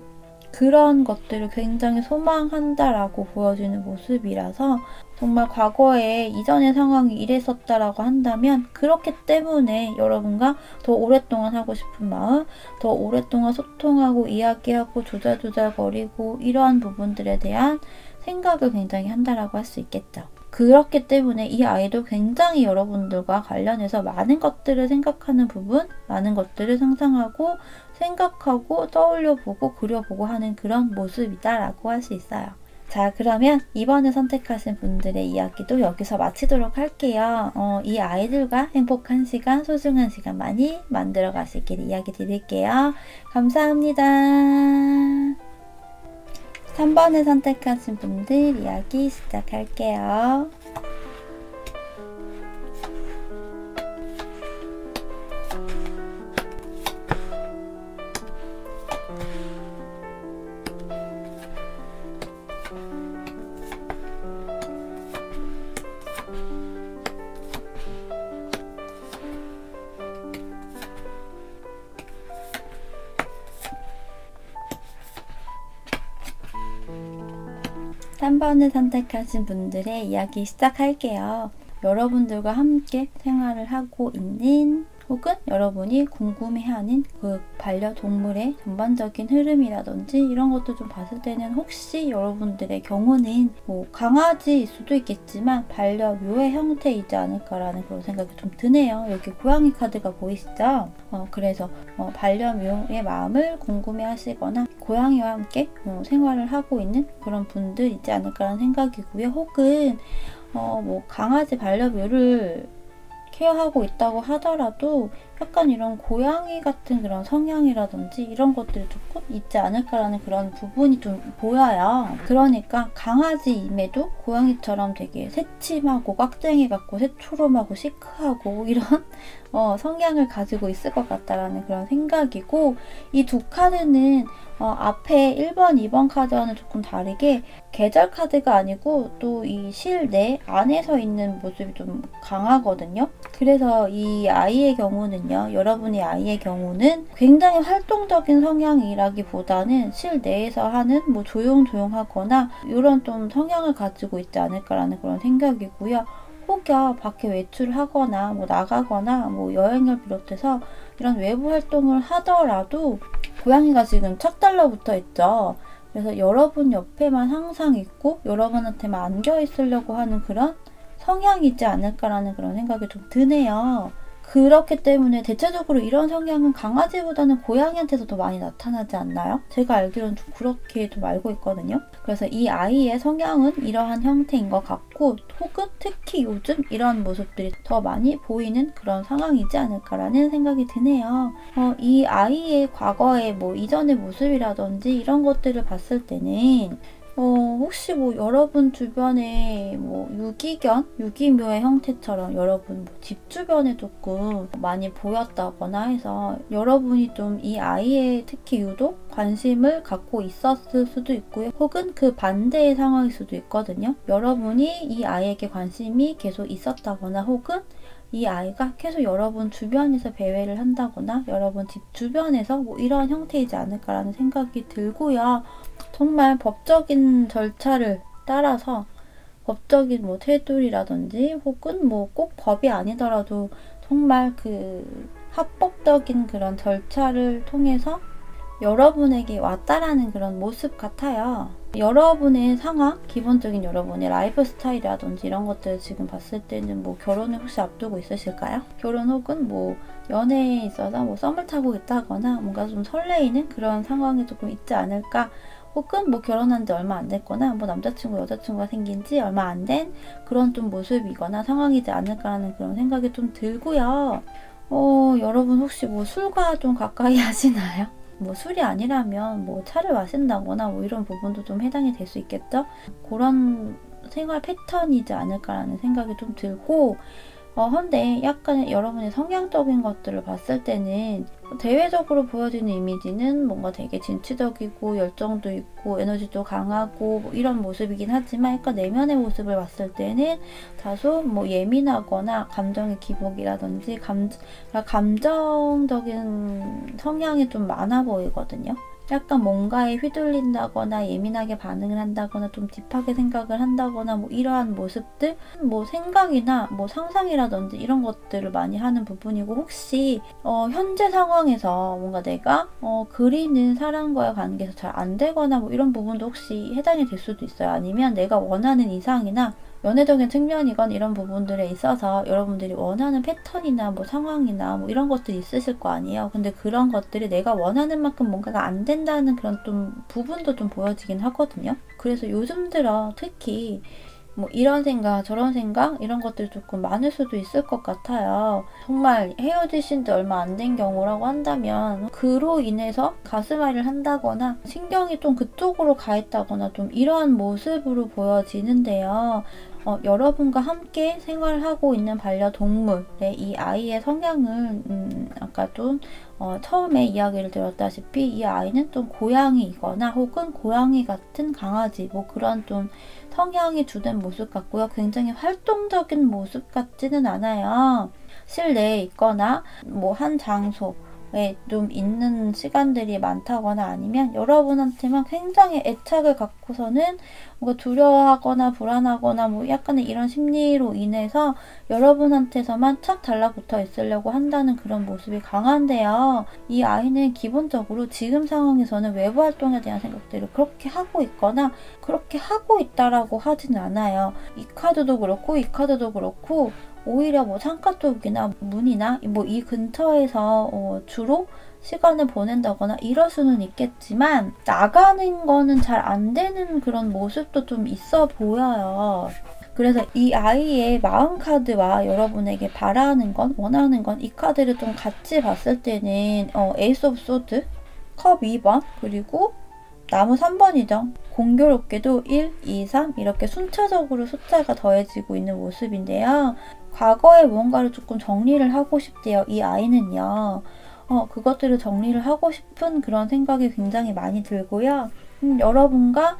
그런 것들을 굉장히 소망한다라고 보여지는 모습이라서 정말 과거에 이전의 상황이 이랬었다라고 한다면 그렇기 때문에 여러분과 더 오랫동안 하고 싶은 마음, 더 오랫동안 소통하고 이야기하고 조잘조잘거리고 이러한 부분들에 대한 생각을 굉장히 한다라고 할 수 있겠죠. 그렇기 때문에 이 아이도 굉장히 여러분들과 관련해서 많은 것들을 생각하는 부분, 많은 것들을 상상하고 생각하고 떠올려보고 그려보고 하는 그런 모습이다라고 할 수 있어요. 자, 그러면 이번에 선택하신 분들의 이야기도 여기서 마치도록 할게요. 이 아이들과 행복한 시간, 소중한 시간 많이 만들어 가시길 이야기 드릴게요. 감사합니다. 3번을 선택하신 분들 이야기 시작할게요. 3번을 선택하신 분들의 이야기 시작할게요. 여러분들과 함께 생활을 하고 있는 혹은 여러분이 궁금해하는 그 반려동물의 전반적인 흐름이라든지 이런 것도 좀 봤을 때는 혹시 여러분들의 경우는 뭐 강아지일 수도 있겠지만 반려묘의 형태이지 않을까라는 그런 생각이 좀 드네요. 여기 고양이 카드가 보이시죠? 그래서 반려묘의 마음을 궁금해하시거나 고양이와 함께 생활을 하고 있는 그런 분들이지 않을까라는 생각이고요. 혹은 뭐 강아지 반려묘를 케어하고 있다고 하더라도 약간 이런 고양이 같은 그런 성향이라든지 이런 것들이 조금 있지 않을까라는 그런 부분이 좀 보여요. 그러니까 강아지임에도 고양이처럼 되게 새침하고 깍쟁이 같고 새초롬하고 시크하고 이런 성향을 가지고 있을 것 같다라는 그런 생각이고, 이 두 카드는 앞에 1번, 2번 카드와는 조금 다르게 계절 카드가 아니고 또 이 실 내 안에서 있는 모습이 좀 강하거든요. 그래서 이 아이의 경우는요, 여러분의 아이의 경우는 굉장히 활동적인 성향이라기보다는 실 내에서 하는 뭐 조용조용하거나 이런 좀 성향을 가지고 있지 않을까라는 그런 생각이고요. 혹여 밖에 외출하거나 뭐 나가거나 뭐 여행을 비롯해서 이런 외부 활동을 하더라도 고양이가 지금 착 달라붙어 있죠. 그래서 여러분 옆에만 항상 있고 여러분한테만 안겨 있으려고 하는 그런 성향이지 않을까라는 그런 생각이 좀 드네요. 그렇기 때문에 대체적으로 이런 성향은 강아지보다는 고양이한테서 더 많이 나타나지 않나요? 제가 알기로는 좀 그렇게 좀 알고 있거든요. 그래서 이 아이의 성향은 이러한 형태인 것 같고, 혹은 특히 요즘 이런 모습들이 더 많이 보이는 그런 상황이지 않을까라는 생각이 드네요. 이 아이의 과거의 뭐 이전의 모습이라든지 이런 것들을 봤을 때는 혹시 뭐 여러분 주변에 뭐 유기묘의 형태처럼 여러분 뭐 집 주변에 조금 많이 보였다거나 해서 여러분이 좀 이 아이에 특히 유독 관심을 갖고 있었을 수도 있고요. 혹은 그 반대의 상황일 수도 있거든요. 여러분이 이 아이에게 관심이 계속 있었다거나, 혹은 이 아이가 계속 여러분 주변에서 배회를 한다거나 여러분 집 주변에서 뭐 이런 형태이지 않을까라는 생각이 들고요. 정말 법적인 절차를 따라서 법적인 뭐 테두리라든지, 혹은 뭐 꼭 법이 아니더라도 정말 그 합법적인 그런 절차를 통해서 여러분에게 왔다라는 그런 모습 같아요. 여러분의 상황, 기본적인 여러분의 라이프 스타일이라든지 이런 것들을 지금 봤을 때는 뭐 결혼을 혹시 앞두고 있으실까요? 결혼 혹은 뭐 연애에 있어서 뭐 썸을 타고 있다거나 뭔가 좀 설레이는 그런 상황이 조금 있지 않을까? 혹은 뭐 결혼한 지 얼마 안 됐거나 뭐 남자친구 여자친구가 생긴 지 얼마 안 된 그런 좀 모습이거나 상황이지 않을까라는 그런 생각이 좀 들고요. 여러분 혹시 뭐 술과 좀 가까이 하시나요? 뭐 술이 아니라면 뭐 차를 마신다거나 뭐 이런 부분도 좀 해당이 될 수 있겠죠? 그런 생활 패턴이지 않을까라는 생각이 좀 들고, 근데 약간 여러분의 성향적인 것들을 봤을 때는 대외적으로 보여지는 이미지는 뭔가 되게 진취적이고 열정도 있고 에너지도 강하고 뭐 이런 모습이긴 하지만 약간 내면의 모습을 봤을 때는 다소 뭐 예민하거나 감정의 기복이라든지 감정적인 성향이 좀 많아 보이거든요. 약간 뭔가에 휘둘린다거나 예민하게 반응을 한다거나 좀 딥하게 생각을 한다거나 뭐 이러한 모습들, 뭐 생각이나 뭐 상상이라든지 이런 것들을 많이 하는 부분이고, 혹시 현재 상황에서 뭔가 내가 그리는 사람과의 관계에서 잘 안 되거나 뭐 이런 부분도 혹시 해당이 될 수도 있어요. 아니면 내가 원하는 이상이나 연애적인 측면이건 이런 부분들에 있어서 여러분들이 원하는 패턴이나 뭐 상황이나 뭐 이런 것들이 있으실 거 아니에요. 근데 그런 것들이 내가 원하는 만큼 뭔가가 안 된다는 그런 좀 부분도 좀 보여지긴 하거든요. 그래서 요즘 들어 특히 뭐 이런 생각 저런 생각 이런 것들이 조금 많을 수도 있을 것 같아요. 정말 헤어지신 지 얼마 안 된 경우라고 한다면 그로 인해서 가슴앓이를 한다거나 신경이 좀 그쪽으로 가 있다거나 좀 이러한 모습으로 보여지는데요. 여러분과 함께 생활하고 있는 반려동물의 이 아이의 성향을 아까 좀 처음에 이야기를 드렸다시피 이 아이는 좀 고양이이거나 혹은 고양이 같은 강아지 뭐 그런 좀 성향이 주된 모습 같고요. 굉장히 활동적인 모습 같지는 않아요. 실내에 있거나 뭐 한 장소에 좀 있는 시간들이 많다거나 아니면 여러분한테만 굉장히 애착을 갖고서는 뭔가 두려워하거나 불안하거나 뭐 약간의 이런 심리로 인해서 여러분한테서만 착 달라붙어 있으려고 한다는 그런 모습이 강한데요. 이 아이는 기본적으로 지금 상황에서는 외부 활동에 대한 생각들을 그렇게 하고 있거나 그렇게 하고 있다라고 하진 않아요. 이 카드도 그렇고 이 카드도 그렇고 오히려 뭐 창가 쪽이나 문이나 뭐 이 근처에서 주로 시간을 보낸다거나 이럴 수는 있겠지만 나가는 거는 잘 안 되는 그런 모습도 좀 있어 보여요. 그래서 이 아이의 마음 카드와 여러분에게 바라는 건, 원하는 건 이 카드를 좀 같이 봤을 때는 에이스 오브 소드, 컵 2번, 그리고 나무 3번이죠. 공교롭게도 1, 2, 3 이렇게 순차적으로 숫자가 더해지고 있는 모습인데요. 과거에 무언가를 조금 정리를 하고 싶대요. 이 아이는요. 그것들을 정리를 하고 싶은 그런 생각이 굉장히 많이 들고요. 여러분과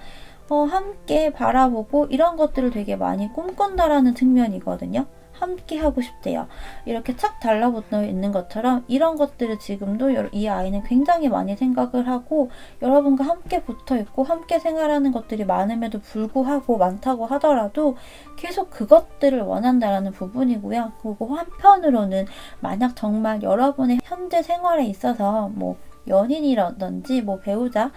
함께 바라보고 이런 것들을 되게 많이 꿈꾼다라는 측면이거든요. 함께 하고 싶대요. 이렇게 착 달라붙어 있는 것처럼 이런 것들을 지금도 이 아이는 굉장히 많이 생각을 하고 여러분과 함께 붙어 있고 함께 생활하는 것들이 많음에도 불구하고 많다고 하더라도 계속 그것들을 원한다라는 부분이고요. 그리고 한편으로는 만약 정말 여러분의 현재 생활에 있어서 뭐 연인이라든지 뭐 배우자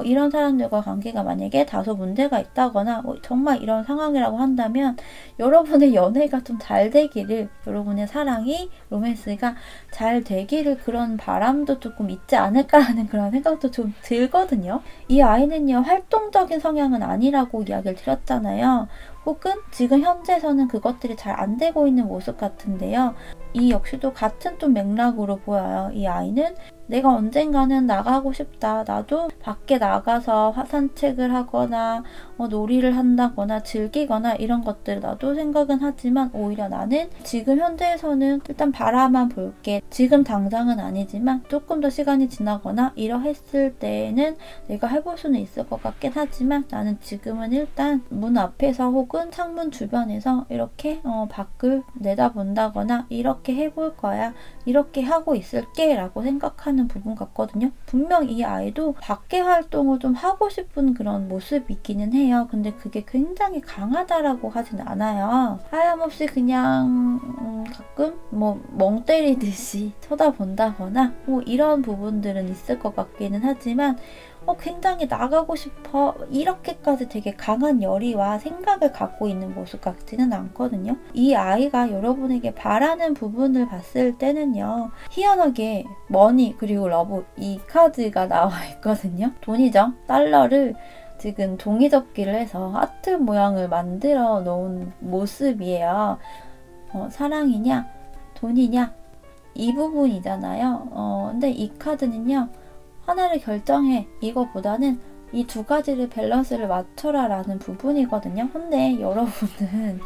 이런 사람들과 관계가 만약에 다소 문제가 있다거나 정말 이런 상황이라고 한다면 여러분의 연애가 좀 잘 되기를, 여러분의 사랑이 로맨스가 잘 되기를 그런 바람도 조금 있지 않을까라는 그런 생각도 좀 들거든요. 이 아이는요 활동적인 성향은 아니라고 이야기를 드렸잖아요. 혹은 지금 현재에서는 그것들이 잘 안 되고 있는 모습 같은데요. 이 역시도 같은 좀 맥락으로 보여요. 이 아이는 내가 언젠가는 나가고 싶다. 나도 밖에 나가서 산책을 하거나 놀이를 한다거나 즐기거나 이런 것들을 나도 생각은 하지만 오히려 나는 지금 현재에서는 일단 바라만 볼게. 지금 당장은 아니지만 조금 더 시간이 지나거나 이러했을 때에는 내가 해볼 수는 있을 것 같긴 하지만 나는 지금은 일단 문 앞에서 혹은 창문 주변에서 이렇게 밖을 내다본다거나 이렇게 해볼 거야. 이렇게 하고 있을게 라고 생각하는 부분 같거든요. 분명 이 아이도 밖에 활동을 좀 하고 싶은 그런 모습이 있기는 해요. 근데 그게 굉장히 강하다라고 하진 않아요. 하염없이 그냥 가끔 뭐 멍 때리듯이 쳐다본다거나 뭐 이런 부분들은 있을 것 같기는 하지만 굉장히 나가고 싶어 이렇게까지 되게 강한 열의와 생각을 갖고 있는 모습 같지는 않거든요. 이 아이가 여러분에게 바라는 부분을 봤을 때는요, 희한하게 머니 그리고 러브 이 카드가 나와 있거든요. 돈이죠. 달러를 지금 종이접기를 해서 하트 모양을 만들어 놓은 모습이에요. 사랑이냐 돈이냐 이 부분이잖아요. 근데 이 카드는요, 하나를 결정해 이거보다는 이 두 가지를 밸런스를 맞춰라 라는 부분이거든요. 근데 여러분은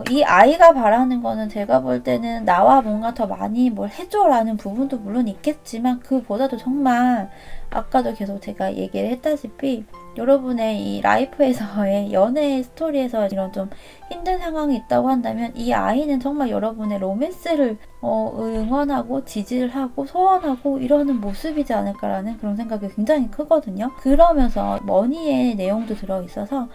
이 아이가 바라는 거는 제가 볼 때는 나와 뭔가 더 많이 뭘 해줘 라는 부분도 물론 있겠지만, 그보다도 정말 아까도 계속 제가 얘기를 했다시피 여러분의 이 라이프에서의 연애 스토리에서 이런 좀 힘든 상황이 있다고 한다면, 이 아이는 정말 여러분의 로맨스를 응원하고 지지를 하고 소원하고 이러는 모습이지 않을까라는 그런 생각이 굉장히 크거든요. 그러면서 머니의 내용도 들어있어서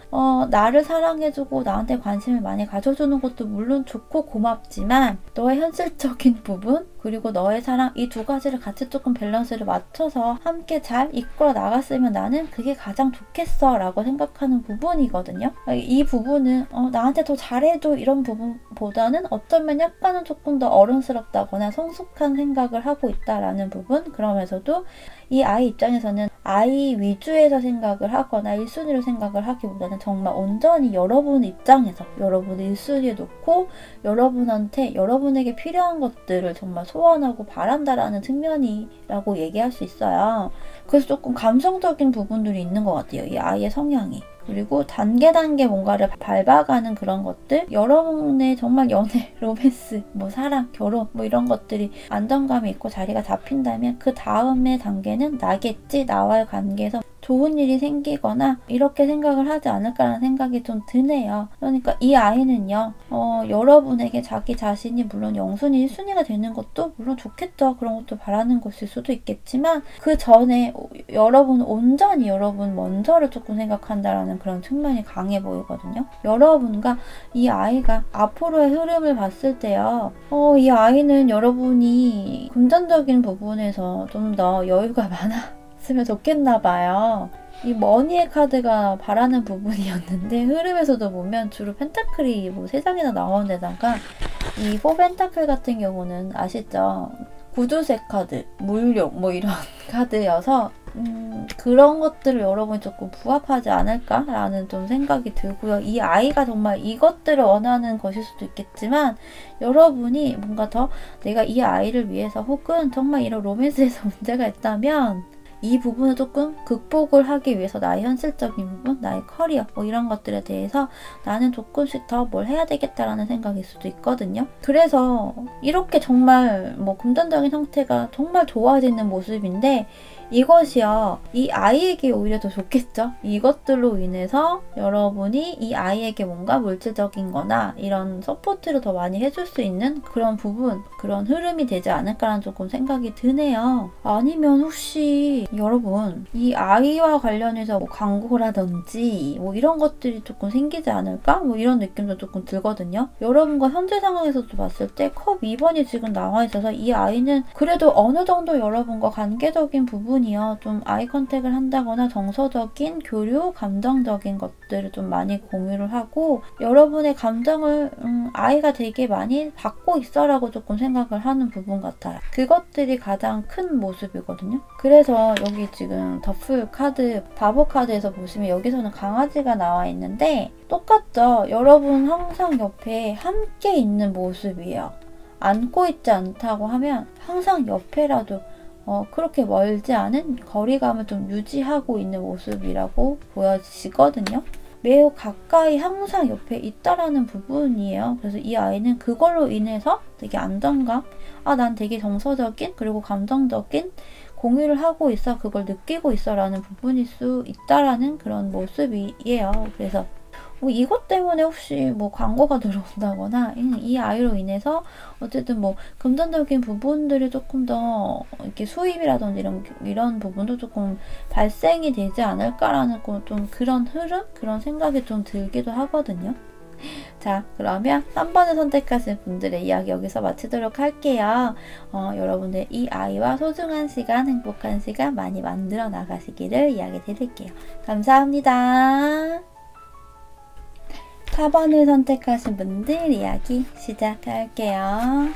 나를 사랑해주고 나한테 관심을 많이 가져주는 것도 물론 좋고 고맙지만, 너의 현실적인 부분 그리고 너의 사랑, 이 두 가지를 같이 조금 밸런스를 맞춰서 함께 잘 이끌어 나갔으면 나는 그게 가장 좋겠어 라고 생각하는 부분이거든요. 이 부분은 나한테 더 잘해줘 이런 부분보다는 어쩌면 약간은 조금 더 어른스럽다거나 성숙한 생각을 하고 있다라는 부분. 그러면서도 이 아이 입장에서는 아이 위주에서 생각을 하거나 1순위로 생각을 하기보다는 정말 온전히 여러분 입장에서 여러분을 1순위에 놓고 여러분한테 여러분에게 필요한 것들을 정말 소원하고 바란다라는 측면이라고 얘기할 수 있어요. 그래서 조금 감성적인 부분들이 있는 것 같아요, 이 아이의 성향이. 그리고 단계 뭔가를 밟아가는 그런 것들, 여러분의 정말 연애, 로맨스, 사랑, 결혼 이런 것들이 안정감이 있고 자리가 잡힌다면 그 다음의 단계는 나겠지, 나와의 관계에서 좋은 일이 생기거나 이렇게 생각을 하지 않을까라는 생각이 좀 드네요. 그러니까 이 아이는요, 여러분에게 자기 자신이 물론 영순위 1순위가 되는 것도 물론 좋겠죠. 그런 것도 바라는 것일 수도 있겠지만, 그 전에 여러분 온전히 여러분 먼저를 조금 생각한다라는 그런 측면이 강해 보이거든요. 여러분과 이 아이가 앞으로의 흐름을 봤을 때요, 이 아이는 여러분이 금전적인 부분에서 좀 더 여유가 많았으면 좋겠나 봐요. 이 머니의 카드가 바라는 부분이었는데, 흐름에서도 보면 주로 펜타클이 3장이나 나오는 데다가 이 4펜타클 같은 경우는 아시죠? 구두쇠 카드, 물욕 이런 카드여서 그런 것들을 여러분이 조금 부합하지 않을까라는 좀 생각이 들고요. 이 아이가 정말 이것들을 원하는 것일 수도 있겠지만, 여러분이 뭔가 더 내가 이 아이를 위해서 혹은 정말 이런 로맨스에서 문제가 있다면 이 부분을 조금 극복을 하기 위해서 나의 현실적인 부분, 나의 커리어 이런 것들에 대해서 나는 조금씩 더 뭘 해야 되겠다라는 생각일 수도 있거든요. 그래서 이렇게 정말 금전적인 상태가 정말 좋아지는 모습인데, 이것이요, 이 아이에게 오히려 더 좋겠죠. 이것들로 인해서 여러분이 이 아이에게 뭔가 물질적인 거나 이런 서포트를 더 많이 해줄 수 있는 그런 부분, 그런 흐름이 되지 않을까라는 조금 생각이 드네요. 아니면 혹시 여러분 이 아이와 관련해서 광고라든지 이런 것들이 조금 생기지 않을까? 이런 느낌도 조금 들거든요. 여러분과 현재 상황에서도 봤을 때 컵 2번이 지금 나와 있어서 이 아이는 그래도 어느 정도 여러분과 관계적인 부분 좀 아이 컨택을 한다거나 정서적인 교류, 감정적인 것들을 좀 많이 공유를 하고 여러분의 감정을 아이가 되게 많이 받고 있어 라고 조금 생각을 하는 부분 같아요. 그것들이 가장 큰 모습이거든요. 그래서 여기 지금 더풀 카드, 바보 카드에서 보시면 여기서는 강아지가 나와 있는데 똑같죠? 여러분 항상 옆에 함께 있는 모습이에요. 안고 있지 않다고 하면 항상 옆에라도 그렇게 멀지 않은 거리감을 좀 유지하고 있는 모습이라고 보여지거든요. 매우 가까이 항상 옆에 있다라는 부분이에요. 그래서 이 아이는 그걸로 인해서 되게 안정감, 난 되게 정서적인 그리고 감정적인 공유를 하고 있어, 그걸 느끼고 있어 라는 부분일 수 있다라는 그런 모습이에요. 그래서 이것 때문에 혹시 광고가 들어온다거나 이 아이로 인해서 어쨌든 금전적인 부분들이 조금 더 이렇게 수입이라든지 이런 부분도 조금 발생이 되지 않을까라는 좀 그런 흐름? 그런 생각이 좀 들기도 하거든요. 자, 그러면 3번을 선택하신 분들의 이야기 여기서 마치도록 할게요. 여러분들 이 아이와 소중한 시간, 행복한 시간 많이 만들어 나가시기를 이야기 드릴게요. 감사합니다. 4번을 선택하신 분들 이야기 시작할게요.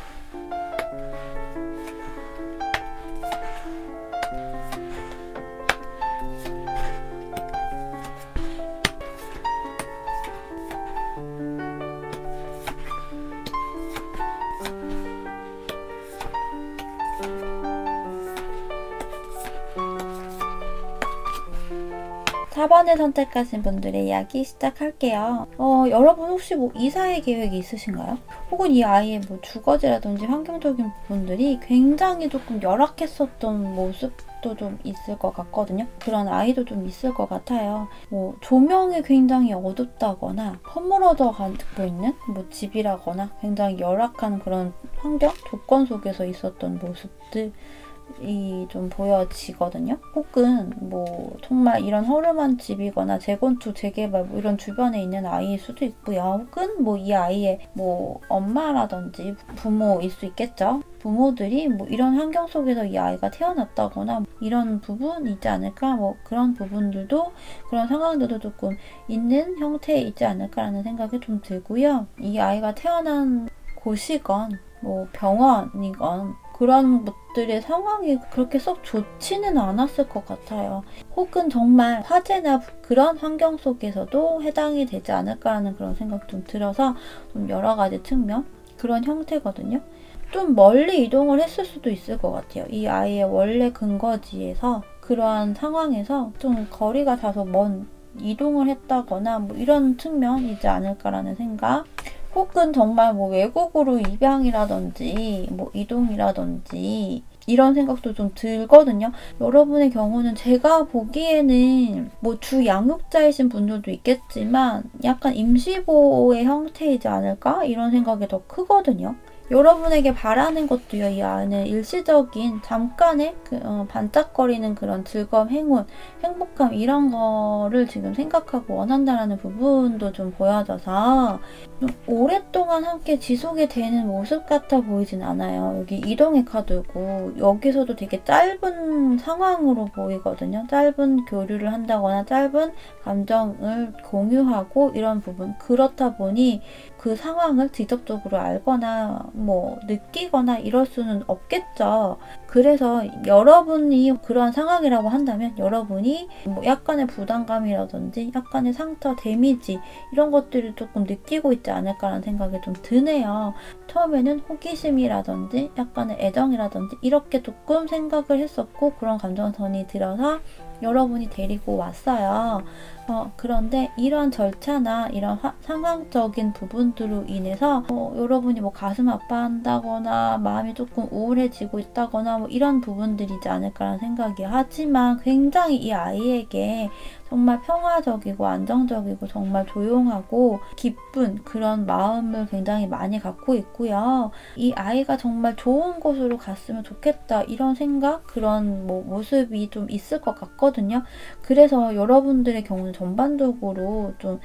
4번을 선택하신 분들의 이야기 시작할게요. 여러분 혹시 뭐 이사의 계획이 있으신가요? 혹은 이 아이의 뭐 주거지라든지 환경적인 부분들이 굉장히 조금 열악했었던 모습도 좀 있을 것 같거든요. 그런 아이도 좀 있을 것 같아요. 뭐 조명이 굉장히 어둡다거나 허물어져 가고 있는 뭐 집이라거나 굉장히 열악한 그런 환경, 조건 속에서 있었던 모습들 이 좀 보여지거든요. 혹은 뭐 정말 이런 허름한 집이거나 재건축, 재개발 뭐 이런 주변에 있는 아이일 수도 있고요. 혹은 뭐 이 아이의 뭐 엄마라든지 부모일 수 있겠죠. 부모들이 뭐 이런 환경 속에서 이 아이가 태어났다거나 이런 부분이 있지 않을까, 뭐 그런 부분들도, 그런 상황들도 조금 있는 형태이지 않을까라는 생각이 좀 들고요. 이 아이가 태어난 곳이건 뭐 병원이건 그런 것들의 상황이 그렇게 썩 좋지는 않았을 것 같아요. 혹은 정말 화재나 그런 환경 속에서도 해당이 되지 않을까라는 그런 생각이 좀 들어서 좀 여러 가지 측면, 그런 형태거든요. 좀 멀리 이동을 했을 수도 있을 것 같아요. 이 아이의 원래 근거지에서 그러한 상황에서 좀 거리가 다소 먼 이동을 했다거나 뭐 이런 측면이지 않을까라는 생각. 혹은 정말 뭐 외국으로 입양이라든지 뭐 이동이라든지 이런 생각도 좀 들거든요. 여러분의 경우는 제가 보기에는 뭐 주 양육자이신 분들도 있겠지만 약간 임시보호의 형태이지 않을까? 이런 생각이 더 크거든요. 여러분에게 바라는 것도요, 이 아이는 일시적인 잠깐의 반짝거리는 그런 즐거움, 행운, 행복함 이런 거를 지금 생각하고 원한다라는 부분도 좀 보여져서 좀 오랫동안 함께 지속이 되는 모습 같아 보이진 않아요. 여기 이동의 카드고 여기서도 되게 짧은 상황으로 보이거든요. 짧은 교류를 한다거나 짧은 감정을 공유하고 이런 부분. 그렇다 보니 그 상황을 직접적으로 알거나 뭐 느끼거나 이럴 수는 없겠죠. 그래서 여러분이 그런 상황이라고 한다면 여러분이 뭐 약간의 부담감이라든지 약간의 상처, 데미지 이런 것들을 조금 느끼고 있지 않을까라는 생각이 좀 드네요. 처음에는 호기심이라든지 약간의 애정이라든지 이렇게 조금 생각을 했었고 그런 감정선이 들어서 여러분이 데리고 왔어요. 그런데 이런 절차나 이런 상황적인 부분들로 인해서 여러분이 뭐 가슴 아파한다거나 마음이 조금 우울해지고 있다거나 뭐 이런 부분들이지 않을까라는 생각이, 하지만 굉장히 이 아이에게 정말 평화적이고 안정적이고 정말 조용하고 기쁜 그런 마음을 굉장히 많이 갖고 있고요. 이 아이가 정말 좋은 곳으로 갔으면 좋겠다 이런 생각, 그런 뭐 모습이 좀 있을 것 같거든요. 그래서 여러분들의 경우는 전반적으로 좀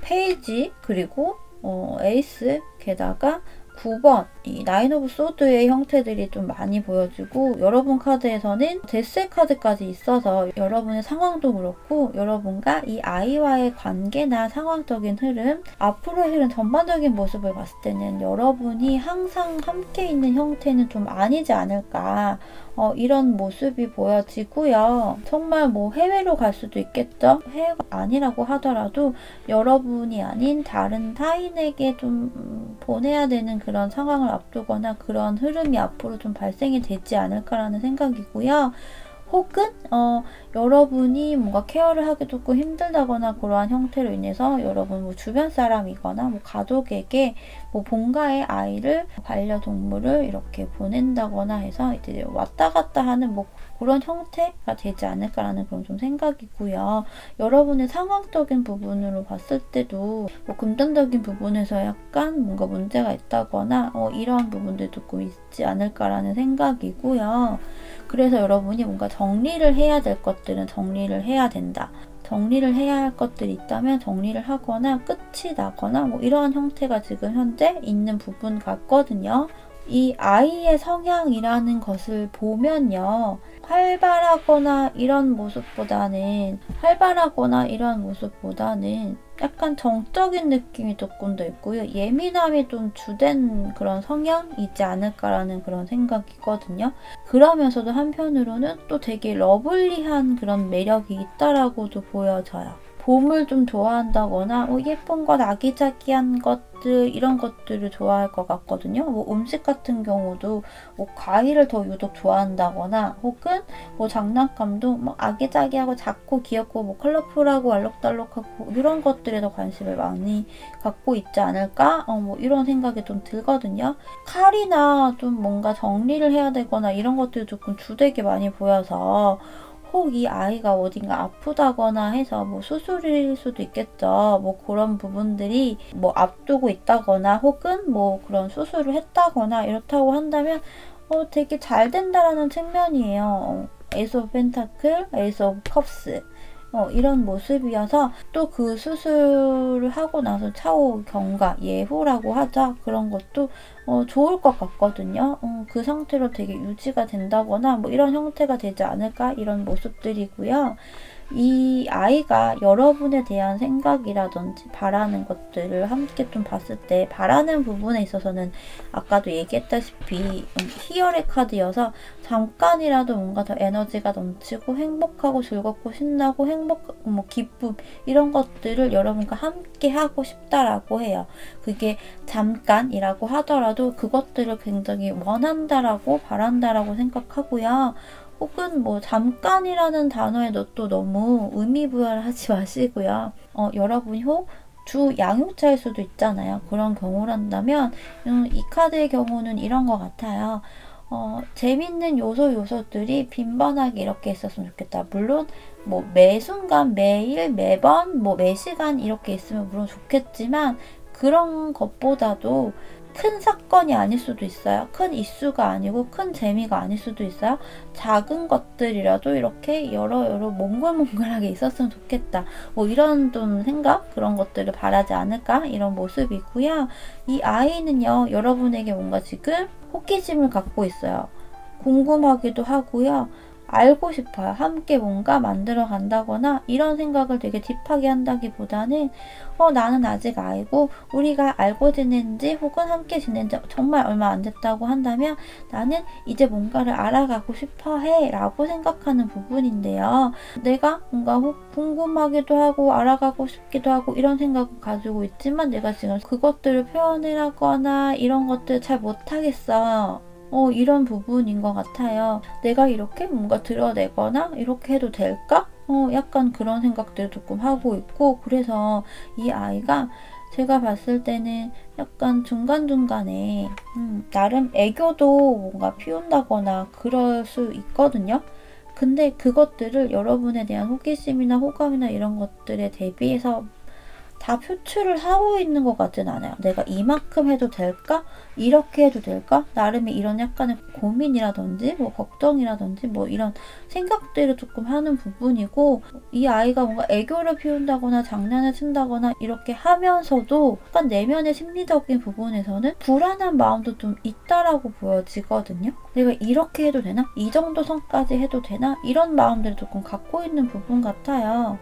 페이지 그리고 에이스, 게다가 9번 이 나인 오브 소드의 형태들이 좀 많이 보여지고, 여러분 카드에서는 데스의 카드까지 있어서 여러분의 상황도 그렇고 여러분과 이 아이와의 관계나 상황적인 흐름, 앞으로의 흐름, 전반적인 모습을 봤을 때는 여러분이 항상 함께 있는 형태는 좀 아니지 않을까, 이런 모습이 보여지고요. 정말 뭐 해외로 갈 수도 있겠죠. 해외가 아니라고 하더라도 여러분이 아닌 다른 타인에게 좀 보내야 되는 그런 상황을 앞두거나 그런 흐름이 앞으로 좀 발생이 되지 않을까라는 생각이고요. 혹은 여러분이 뭔가 케어를 하기 조금 힘들다거나 그러한 형태로 인해서 여러분 뭐 주변 사람이거나 뭐 가족에게 뭐 본가의 아이를, 반려동물을 이렇게 보낸다거나 해서 이제 왔다 갔다 하는 뭐 그런 형태가 되지 않을까라는 그런 좀 생각이고요. 여러분의 상황적인 부분으로 봤을 때도 뭐 금전적인 부분에서 약간 뭔가 문제가 있다거나 이런 부분들 조금 있지 않을까라는 생각이고요. 그래서 여러분이 뭔가 정리를 해야 될 것들은 정리를 해야 된다. 정리를 해야 할 것들이 있다면 정리를 하거나 끝이 나거나 뭐 이러한 형태가 지금 현재 있는 부분 같거든요. 이 아이의 성향이라는 것을 보면요. 활발하거나 이런 모습보다는 약간 정적인 느낌이 조금 더 있고요. 예민함이 좀 주된 그런 성향이지 않을까라는 그런 생각이거든요. 그러면서도 한편으로는 또 되게 러블리한 그런 매력이 있다라고도 보여져요. 봄을 좀 좋아한다거나 예쁜 것, 아기자기한 것들 이런 것들을 좋아할 것 같거든요. 뭐 음식 같은 경우도 뭐 과일을 더 유독 좋아한다거나 혹은 뭐 장난감도 뭐 아기자기하고 작고 귀엽고 뭐 컬러풀하고 알록달록하고 이런 것들에 더 관심을 많이 갖고 있지 않을까? 뭐 이런 생각이 좀 들거든요. 칼이나 좀 뭔가 정리를 해야 되거나 이런 것들이 조금 주되게 많이 보여서 혹 이 아이가 어딘가 아프다거나 해서 뭐 수술일 수도 있겠죠. 뭐 그런 부분들이 뭐 앞두고 있다거나 혹은 뭐 그런 수술을 했다거나 이렇다고 한다면 되게 잘 된다라는 측면이에요. 에이스 오브 펜타클, 에이스 오브 컵스 이런 모습이어서 또 그 수술을 하고 나서 차후 경과, 예후라고 하죠. 그런 것도 좋을 것 같거든요. 그 상태로 되게 유지가 된다거나 뭐 이런 형태가 되지 않을까 이런 모습들이고요. 이 아이가 여러분에 대한 생각이라든지 바라는 것들을 함께 좀 봤을 때 바라는 부분에 있어서는 아까도 얘기했다시피 희열의 카드여서 잠깐이라도 뭔가 더 에너지가 넘치고 행복하고 즐겁고 신나고 기쁨 이런 것들을 여러분과 함께 하고 싶다라고 해요. 그게 잠깐이라고 하더라도 그것들을 굉장히 원한다라고 바란다라고 생각하고요. 혹은 뭐 잠깐이라는 단어에 또 너무 의미부여를 하지 마시고요. 여러분이 혹 주 양육자일 수도 있잖아요. 그런 경우란다면 이 카드의 경우는 이런 것 같아요. 재밌는 요소들이 빈번하게 이렇게 있었으면 좋겠다. 물론 뭐 매 순간, 매일, 매번, 뭐 매시간 이렇게 있으면 물론 좋겠지만 그런 것보다도 큰 사건이 아닐 수도 있어요. 큰 이슈가 아니고 큰 재미가 아닐 수도 있어요. 작은 것들이라도 이렇게 여러 몽글몽글하게 있었으면 좋겠다. 뭐 이런 좀 생각? 그런 것들을 바라지 않을까? 이런 모습이고요. 이 아이는요. 여러분에게 뭔가 지금 호기심을 갖고 있어요. 궁금하기도 하고요. 알고 싶어요. 함께 뭔가 만들어 간다거나 이런 생각을 되게 딥하게 한다기보다는 나는 아직 아이고 우리가 알고 지낸 지 혹은 함께 지낸 지 정말 얼마 안 됐다고 한다면 나는 이제 뭔가를 알아가고 싶어 해 라고 생각하는 부분인데요. 내가 뭔가 궁금하기도 하고 알아가고 싶기도 하고 이런 생각을 가지고 있지만 내가 지금 그것들을 표현을 하거나 이런 것들 잘 못하겠어. 이런 부분인 것 같아요. 내가 이렇게 뭔가 드러내거나 이렇게 해도 될까? 약간 그런 생각들을 조금 하고 있고 그래서 이 아이가 제가 봤을 때는 약간 중간중간에 나름 애교도 뭔가 피운다거나 그럴 수 있거든요. 근데 그것들을 여러분에 대한 호기심이나 호감이나 이런 것들에 대비해서 다 표출을 하고 있는 것 같진 않아요. 내가 이만큼 해도 될까? 이렇게 해도 될까? 나름의 이런 약간의 고민이라든지 뭐 걱정이라든지 뭐 이런 생각들을 조금 하는 부분이고 이 아이가 뭔가 애교를 피운다거나 장난을 친다거나 이렇게 하면서도 약간 내면의 심리적인 부분에서는 불안한 마음도 좀 있다라고 보여지거든요. 내가 이렇게 해도 되나? 이 정도 선까지 해도 되나? 이런 마음들을 조금 갖고 있는 부분 같아요.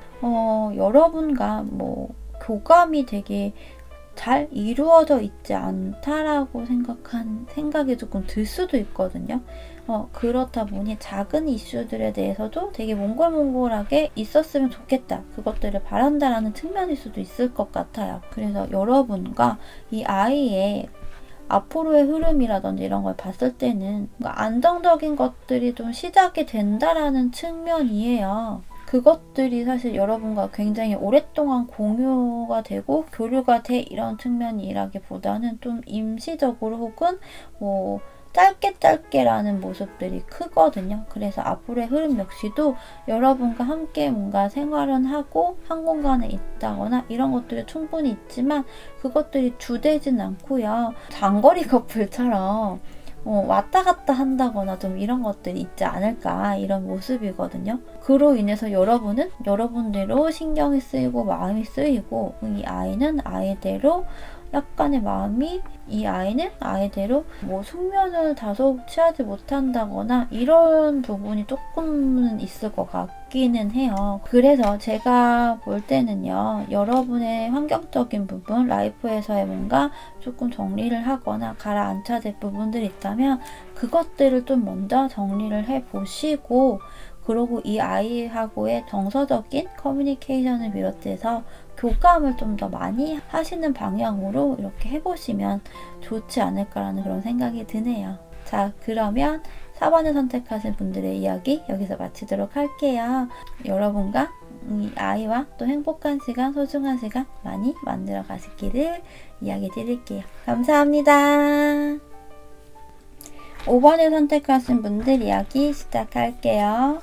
여러분과 뭐 교감이 되게 잘 이루어져 있지 않다라고 생각이 조금 들 수도 있거든요. 그렇다 보니 작은 이슈들에 대해서도 되게 몽골몽골하게 있었으면 좋겠다. 그것들을 바란다라는 측면일 수도 있을 것 같아요. 그래서 여러분과 이 아이의 앞으로의 흐름이라든지 이런 걸 봤을 때는 안정적인 것들이 좀 시작이 된다라는 측면이에요. 그것들이 사실 여러분과 굉장히 오랫동안 공유가 되고 교류가 돼 이런 측면이라기보다는 좀 임시적으로 혹은 뭐 짧게라는 모습들이 크거든요. 그래서 앞으로의 흐름 역시도 여러분과 함께 뭔가 생활은 하고 한 공간에 있다거나 이런 것들이 충분히 있지만 그것들이 주되진 않고요. 장거리 커플처럼 왔다 갔다 한다거나 좀 이런 것들이 있지 않을까 이런 모습이거든요. 그로 인해서 여러분은 여러분대로 신경이 쓰이고 마음이 쓰이고, 이 아이는 아이대로 약간의 마음이, 이 아이는 아이대로 뭐 숙면을 다소 취하지 못한다거나 이런 부분이 조금은 있을 것 같기는 해요. 그래서 제가 볼 때는요, 여러분의 환경적인 부분, 라이프에서의 뭔가 조금 정리를 하거나 가라앉혀야 될 부분들이 있다면 그것들을 좀 먼저 정리를 해보시고, 그리고 이 아이하고의 정서적인 커뮤니케이션을 비롯해서 교감을 좀 더 많이 하시는 방향으로 이렇게 해보시면 좋지 않을까라는 그런 생각이 드네요. 자, 그러면 4번을 선택하신 분들의 이야기 여기서 마치도록 할게요. 여러분과 이 아이와 또 행복한 시간, 소중한 시간 많이 만들어 가시기를 이야기 드릴게요. 감사합니다. 5번을 선택하신 분들 이야기 시작할게요.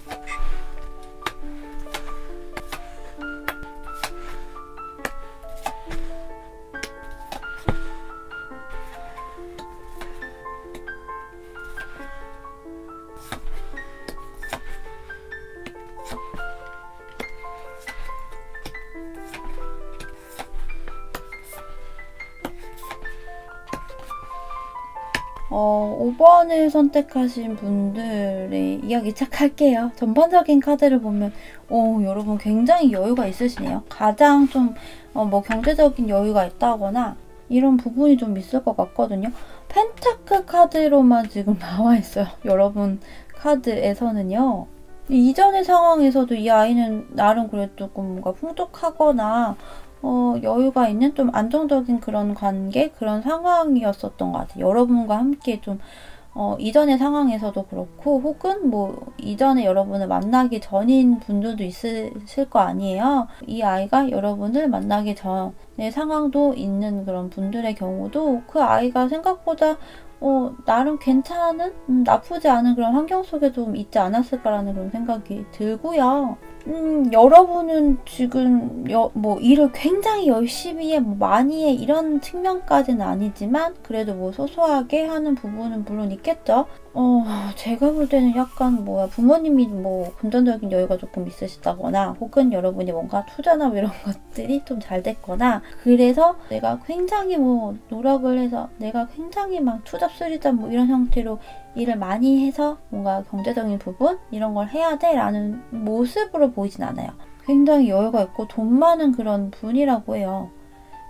5번을 선택하신 분들의 이야기 시작할게요. 전반적인 카드를 보면 여러분 굉장히 여유가 있으시네요. 가장 좀 뭐 경제적인 여유가 있다거나 이런 부분이 좀 있을 것 같거든요. 펜타클 카드로만 지금 나와 있어요. 여러분 카드에서는요. 이전의 상황에서도 이 아이는 나름 그래도 조금 뭔가 풍족하거나 여유가 있는 좀 안정적인 그런 관계, 그런 상황이었었던 것 같아요. 여러분과 함께 좀 이전의 상황에서도 그렇고, 혹은 뭐 이전에 여러분을 만나기 전인 분들도 있으실 거 아니에요. 이 아이가 여러분을 만나기 전의 상황도 있는 그런 분들의 경우도 그 아이가 생각보다 나름 괜찮은, 나쁘지 않은 그런 환경 속에 좀 있지 않았을까라는 그런 생각이 들고요. 여러분은 지금 뭐 일을 굉장히 열심히 해, 뭐 많이 해 이런 측면까지는 아니지만 그래도 뭐 소소하게 하는 부분은 물론 있겠죠. 제가 볼 때는 약간 부모님이 뭐 금전적인 여유가 조금 있으시다거나, 혹은 여러분이 뭔가 투자나 이런 것들이 좀 잘 됐거나, 그래서 내가 굉장히 뭐 노력을 해서 내가 굉장히 막 투잡 쓰리잡 뭐 이런 형태로 일을 많이 해서 뭔가 경제적인 부분 이런 걸 해야 돼 라는 모습으로 보이진 않아요. 굉장히 여유가 있고 돈 많은 그런 분이라고 해요.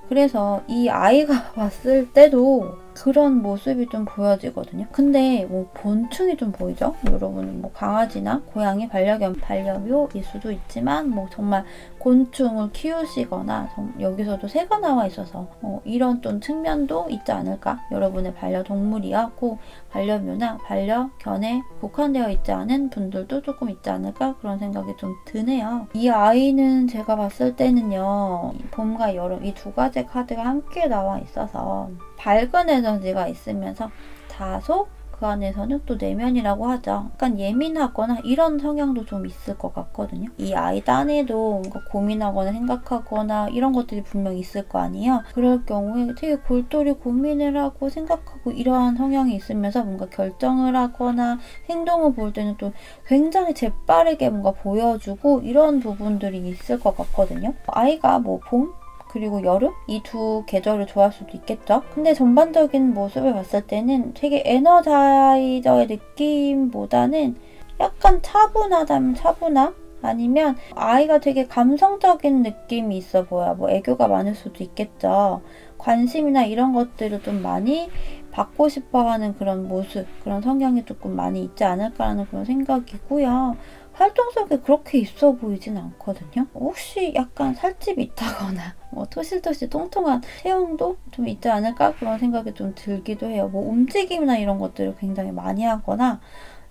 그래서 이 아이가 봤을 때도 그런 모습이 좀 보여지거든요. 근데 뭐 곤충이 좀 보이죠? 여러분은 뭐 강아지나 고양이, 반려묘일 수도 있지만 뭐 정말 곤충을 키우시거나 여기서도 새가 나와 있어서 이런 좀 측면도 있지 않을까? 여러분의 반려동물이야 꼭 반려묘나 반려견에 국한되어 있지 않은 분들도 조금 있지 않을까? 그런 생각이 좀 드네요. 이 아이는 제가 봤을 때는요, 봄과 여름 이 두 가지 카드가 함께 나와 있어서 밝은 에너지가 있으면서 다소 그 안에서는 또 내면이라고 하죠. 약간 예민하거나 이런 성향도 좀 있을 것 같거든요. 이 아이 딴에도 뭔가 고민하거나 생각하거나 이런 것들이 분명히 있을 거 아니에요. 그럴 경우에 되게 골똘히 고민을 하고 생각하고 이러한 성향이 있으면서 뭔가 결정을 하거나 행동을 볼 때는 또 굉장히 재빠르게 뭔가 보여주고 이런 부분들이 있을 것 같거든요. 아이가 뭐 봄? 그리고 여름? 이 두 계절을 좋아할 수도 있겠죠. 근데 전반적인 모습을 봤을 때는 되게 에너자이저의 느낌보다는 약간 차분하다면 차분함? 아니면 아이가 되게 감성적인 느낌이 있어 보여요. 뭐 애교가 많을 수도 있겠죠. 관심이나 이런 것들을 좀 많이 받고 싶어하는 그런 모습, 그런 성향이 조금 많이 있지 않을까라는 그런 생각이고요. 활동성이 그렇게 있어 보이진 않거든요. 혹시 약간 살집이 있다거나 뭐 토실토실 통통한 체형도 좀 있지 않을까? 그런 생각이 좀 들기도 해요. 뭐 움직임이나 이런 것들을 굉장히 많이 하거나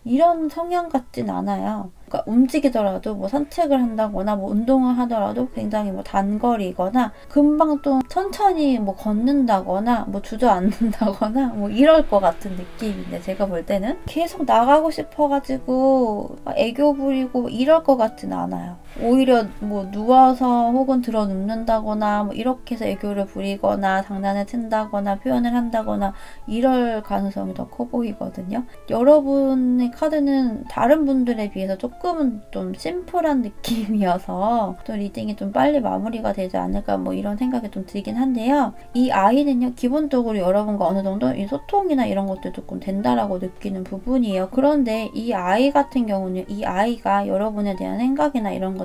이런 성향 같진 않아요. 그러니까 움직이더라도 뭐 산책을 한다거나 뭐 운동을 하더라도 굉장히 뭐 단거리거나 금방 좀 천천히 뭐 걷는다거나 뭐 주저앉는다거나 뭐 이럴 것 같은 느낌인데, 제가 볼 때는 계속 나가고 싶어가지고 애교 부리고 이럴 것 같진 않아요. 오히려 뭐 누워서 혹은 들어 눕는다거나 뭐 이렇게 해서 애교를 부리거나 장난을 친다거나 표현을 한다거나 이럴 가능성이 더 커 보이거든요. 여러분의 카드는 다른 분들에 비해서 조금 조금은 좀 심플한 느낌이어서 또 리딩이 좀 빨리 마무리가 되지 않을까 뭐 이런 생각이 좀 들긴 한데요. 이 아이는요, 기본적으로 여러분과 어느 정도 이 소통이나 이런 것도 조금 된다라고 느끼는 부분이에요. 그런데 이 아이 같은 경우는 이 아이가 여러분에 대한 생각이나 이런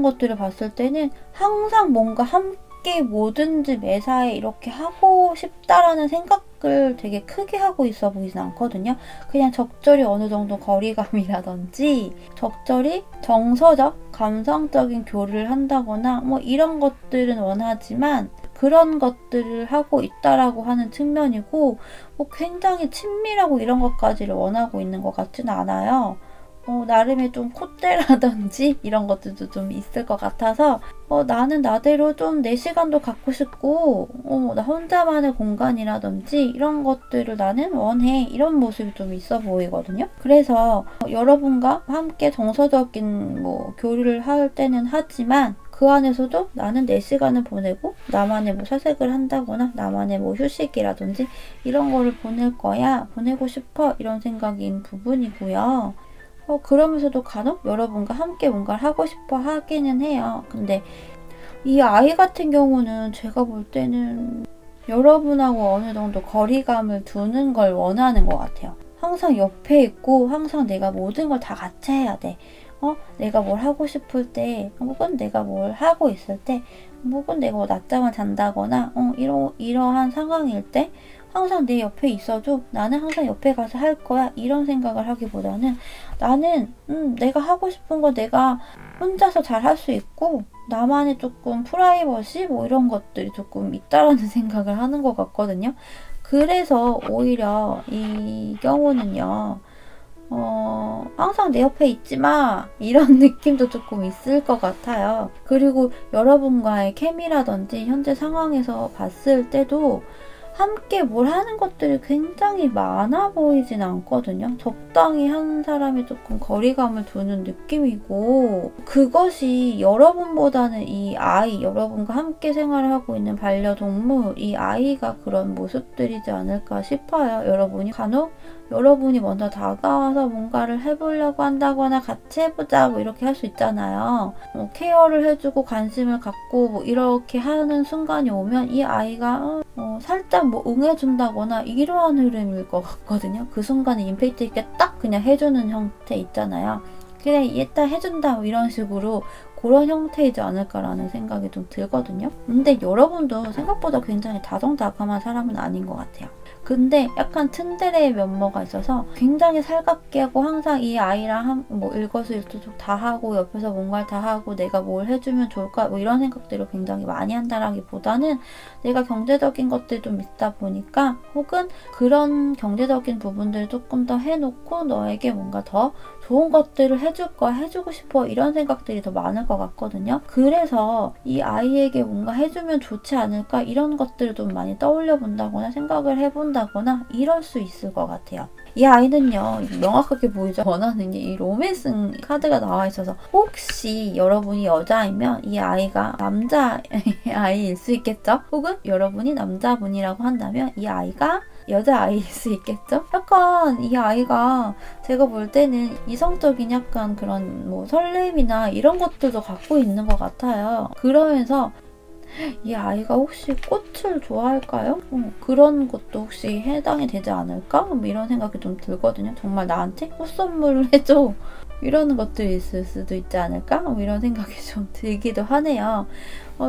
것들을 봤을 때는 항상 뭔가 함께 뭐든지 매사에 이렇게 하고 싶다라는 생각을 되게 크게 하고 있어 보이진 않거든요. 그냥 적절히 어느 정도 거리감이라든지 적절히 정서적, 감성적인 교류를 한다거나 뭐 이런 것들은 원하지만 그런 것들을 하고 있다라고 하는 측면이고 뭐 굉장히 친밀하고 이런 것까지를 원하고 있는 것 같지는 않아요. 나름의 좀 콧대라든지 이런 것들도 좀 있을 것 같아서 나는 나대로 좀 내 시간도 갖고 싶고 나 혼자만의 공간이라든지 이런 것들을 나는 원해, 이런 모습이 좀 있어 보이거든요. 그래서 여러분과 함께 정서적인 뭐 교류를 할 때는 하지만 그 안에서도 나는 내 시간을 보내고 나만의 뭐 사색을 한다거나 나만의 뭐 휴식이라든지 이런 거를 보내고 싶어, 이런 생각인 부분이고요. 그러면서도 간혹 여러분과 함께 뭔가를 하고 싶어 하기는 해요. 근데 이 아이 같은 경우는 제가 볼 때는 여러분하고 어느 정도 거리감을 두는 걸 원하는 것 같아요. 항상 옆에 있고 항상 내가 모든 걸 다 같이 해야 돼. 내가 뭘 하고 싶을 때, 혹은 내가 뭘 하고 있을 때, 혹은 내가 뭐 낮잠을 잔다거나 이러한 상황일 때 항상 내 옆에 있어줘. 나는 항상 옆에 가서 할 거야. 이런 생각을 하기보다는 나는 내가 하고 싶은 거 내가 혼자서 잘 할 수 있고 나만의 조금 프라이버시 뭐 이런 것들이 조금 있다라는 생각을 하는 것 같거든요. 그래서 오히려 이 경우는요. 항상 내 옆에 있지 마, 이런 느낌도 조금 있을 것 같아요. 그리고 여러분과의 케미라든지 현재 상황에서 봤을 때도 함께 뭘 하는 것들이 굉장히 많아 보이진 않거든요. 적당히 한 사람이 조금 거리감을 두는 느낌이고, 그것이 여러분보다는 이 아이, 여러분과 함께 생활을 하고 있는 반려동물, 이 아이가 그런 모습들이지 않을까 싶어요. 여러분이 먼저 다가와서 뭔가를 해보려고 한다거나 같이 해보자 뭐 이렇게 할 수 있잖아요. 케어를 해주고 관심을 갖고 뭐 이렇게 하는 순간이 오면 이 아이가 살짝 뭐 응해준다거나 이러한 흐름일 것 같거든요. 그 순간에 임팩트 있게 딱 그냥 해주는 형태 있잖아요. 그래, 얘 해준다 뭐 이런 식으로 그런 형태이지 않을까라는 생각이 좀 들거든요. 근데 여러분도 생각보다 굉장히 다정다감한 사람은 아닌 것 같아요. 근데 약간 츤데레의 면모가 있어서 굉장히 살갑게 하고 항상 이 아이랑 뭐 일거수일투족 다 하고 옆에서 뭔가를 다 하고 내가 뭘 해주면 좋을까 뭐 이런 생각들을 굉장히 많이 한다라기보다는 내가 경제적인 것들이 좀 있다 보니까 혹은 그런 경제적인 부분들을 조금 더 해놓고 너에게 뭔가 더 좋은 것들을 해주고 싶어, 이런 생각들이 더 많을 것 같거든요. 그래서 이 아이에게 뭔가 해주면 좋지 않을까, 이런 것들을 좀 많이 떠올려 본다거나 생각을 해본다거나 이럴 수 있을 것 같아요. 이 아이는요, 명확하게 보이죠? 원하는 게 이 로맨스 카드가 나와 있어서 혹시 여러분이 여자이면 이 아이가 남자 아이일 수 있겠죠? 혹은 여러분이 남자분이라고 한다면 이 아이가 여자아이일 수 있겠죠? 약간 이 아이가 제가 볼 때는 이성적인 약간 그런 뭐 설렘이나 이런 것들도 갖고 있는 것 같아요. 그러면서 이 아이가 혹시 꽃을 좋아할까요? 그런 것도 혹시 해당이 되지 않을까? 뭐 이런 생각이 좀 들거든요. 정말 나한테 꽃 선물을 해줘, 이러는 것들이 있을 수도 있지 않을까? 뭐 이런 생각이 좀 들기도 하네요.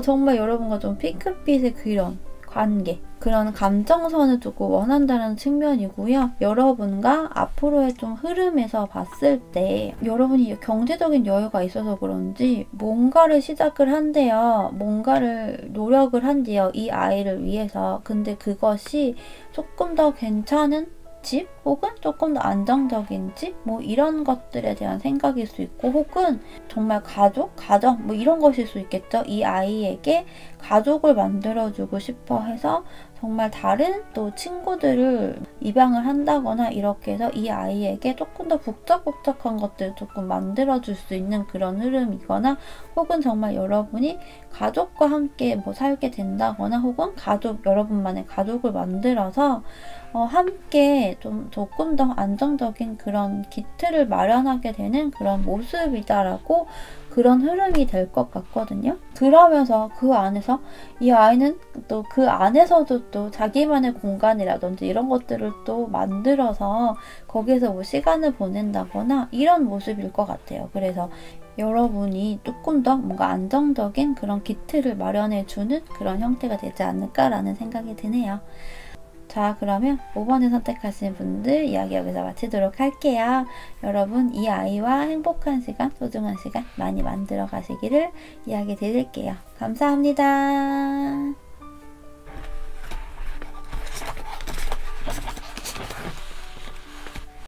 정말 여러분과 좀 핑크빛의 그런 관계, 그런 감정선을 조금 원한다는 측면이고요. 여러분과 앞으로의 좀 흐름에서 봤을 때 여러분이 경제적인 여유가 있어서 그런지 뭔가를 시작을 한대요. 뭔가를 노력을 한대요. 이 아이를 위해서. 근데 그것이 조금 더 괜찮은 집 혹은 조금 더 안정적인 집 뭐 이런 것들에 대한 생각일 수 있고, 혹은 정말 가정 뭐 이런 것일 수 있겠죠. 이 아이에게 가족을 만들어주고 싶어 해서 정말 다른 또 친구들을 입양을 한다거나 이렇게 해서 이 아이에게 조금 더 북적북적한 것들을 조금 만들어줄 수 있는 그런 흐름이거나, 혹은 정말 여러분이 가족과 함께 뭐 살게 된다거나, 혹은 여러분만의 가족을 만들어서 함께 좀 조금 더 안정적인 그런 기틀을 마련하게 되는 그런 모습이다라고, 그런 흐름이 될 것 같거든요. 그러면서 그 안에서 이 아이는 또 그 안에서도 또 자기만의 공간이라든지 이런 것들을 또 만들어서 거기에서 뭐 시간을 보낸다거나 이런 모습일 것 같아요. 그래서 여러분이 조금 더 뭔가 안정적인 그런 기틀을 마련해주는 그런 형태가 되지 않을까라는 생각이 드네요. 자, 그러면 5번을 선택하신 분들 이야기 여기서 마치도록 할게요. 여러분, 이 아이와 행복한 시간, 소중한 시간 많이 만들어 가시기를 이야기 드릴게요. 감사합니다.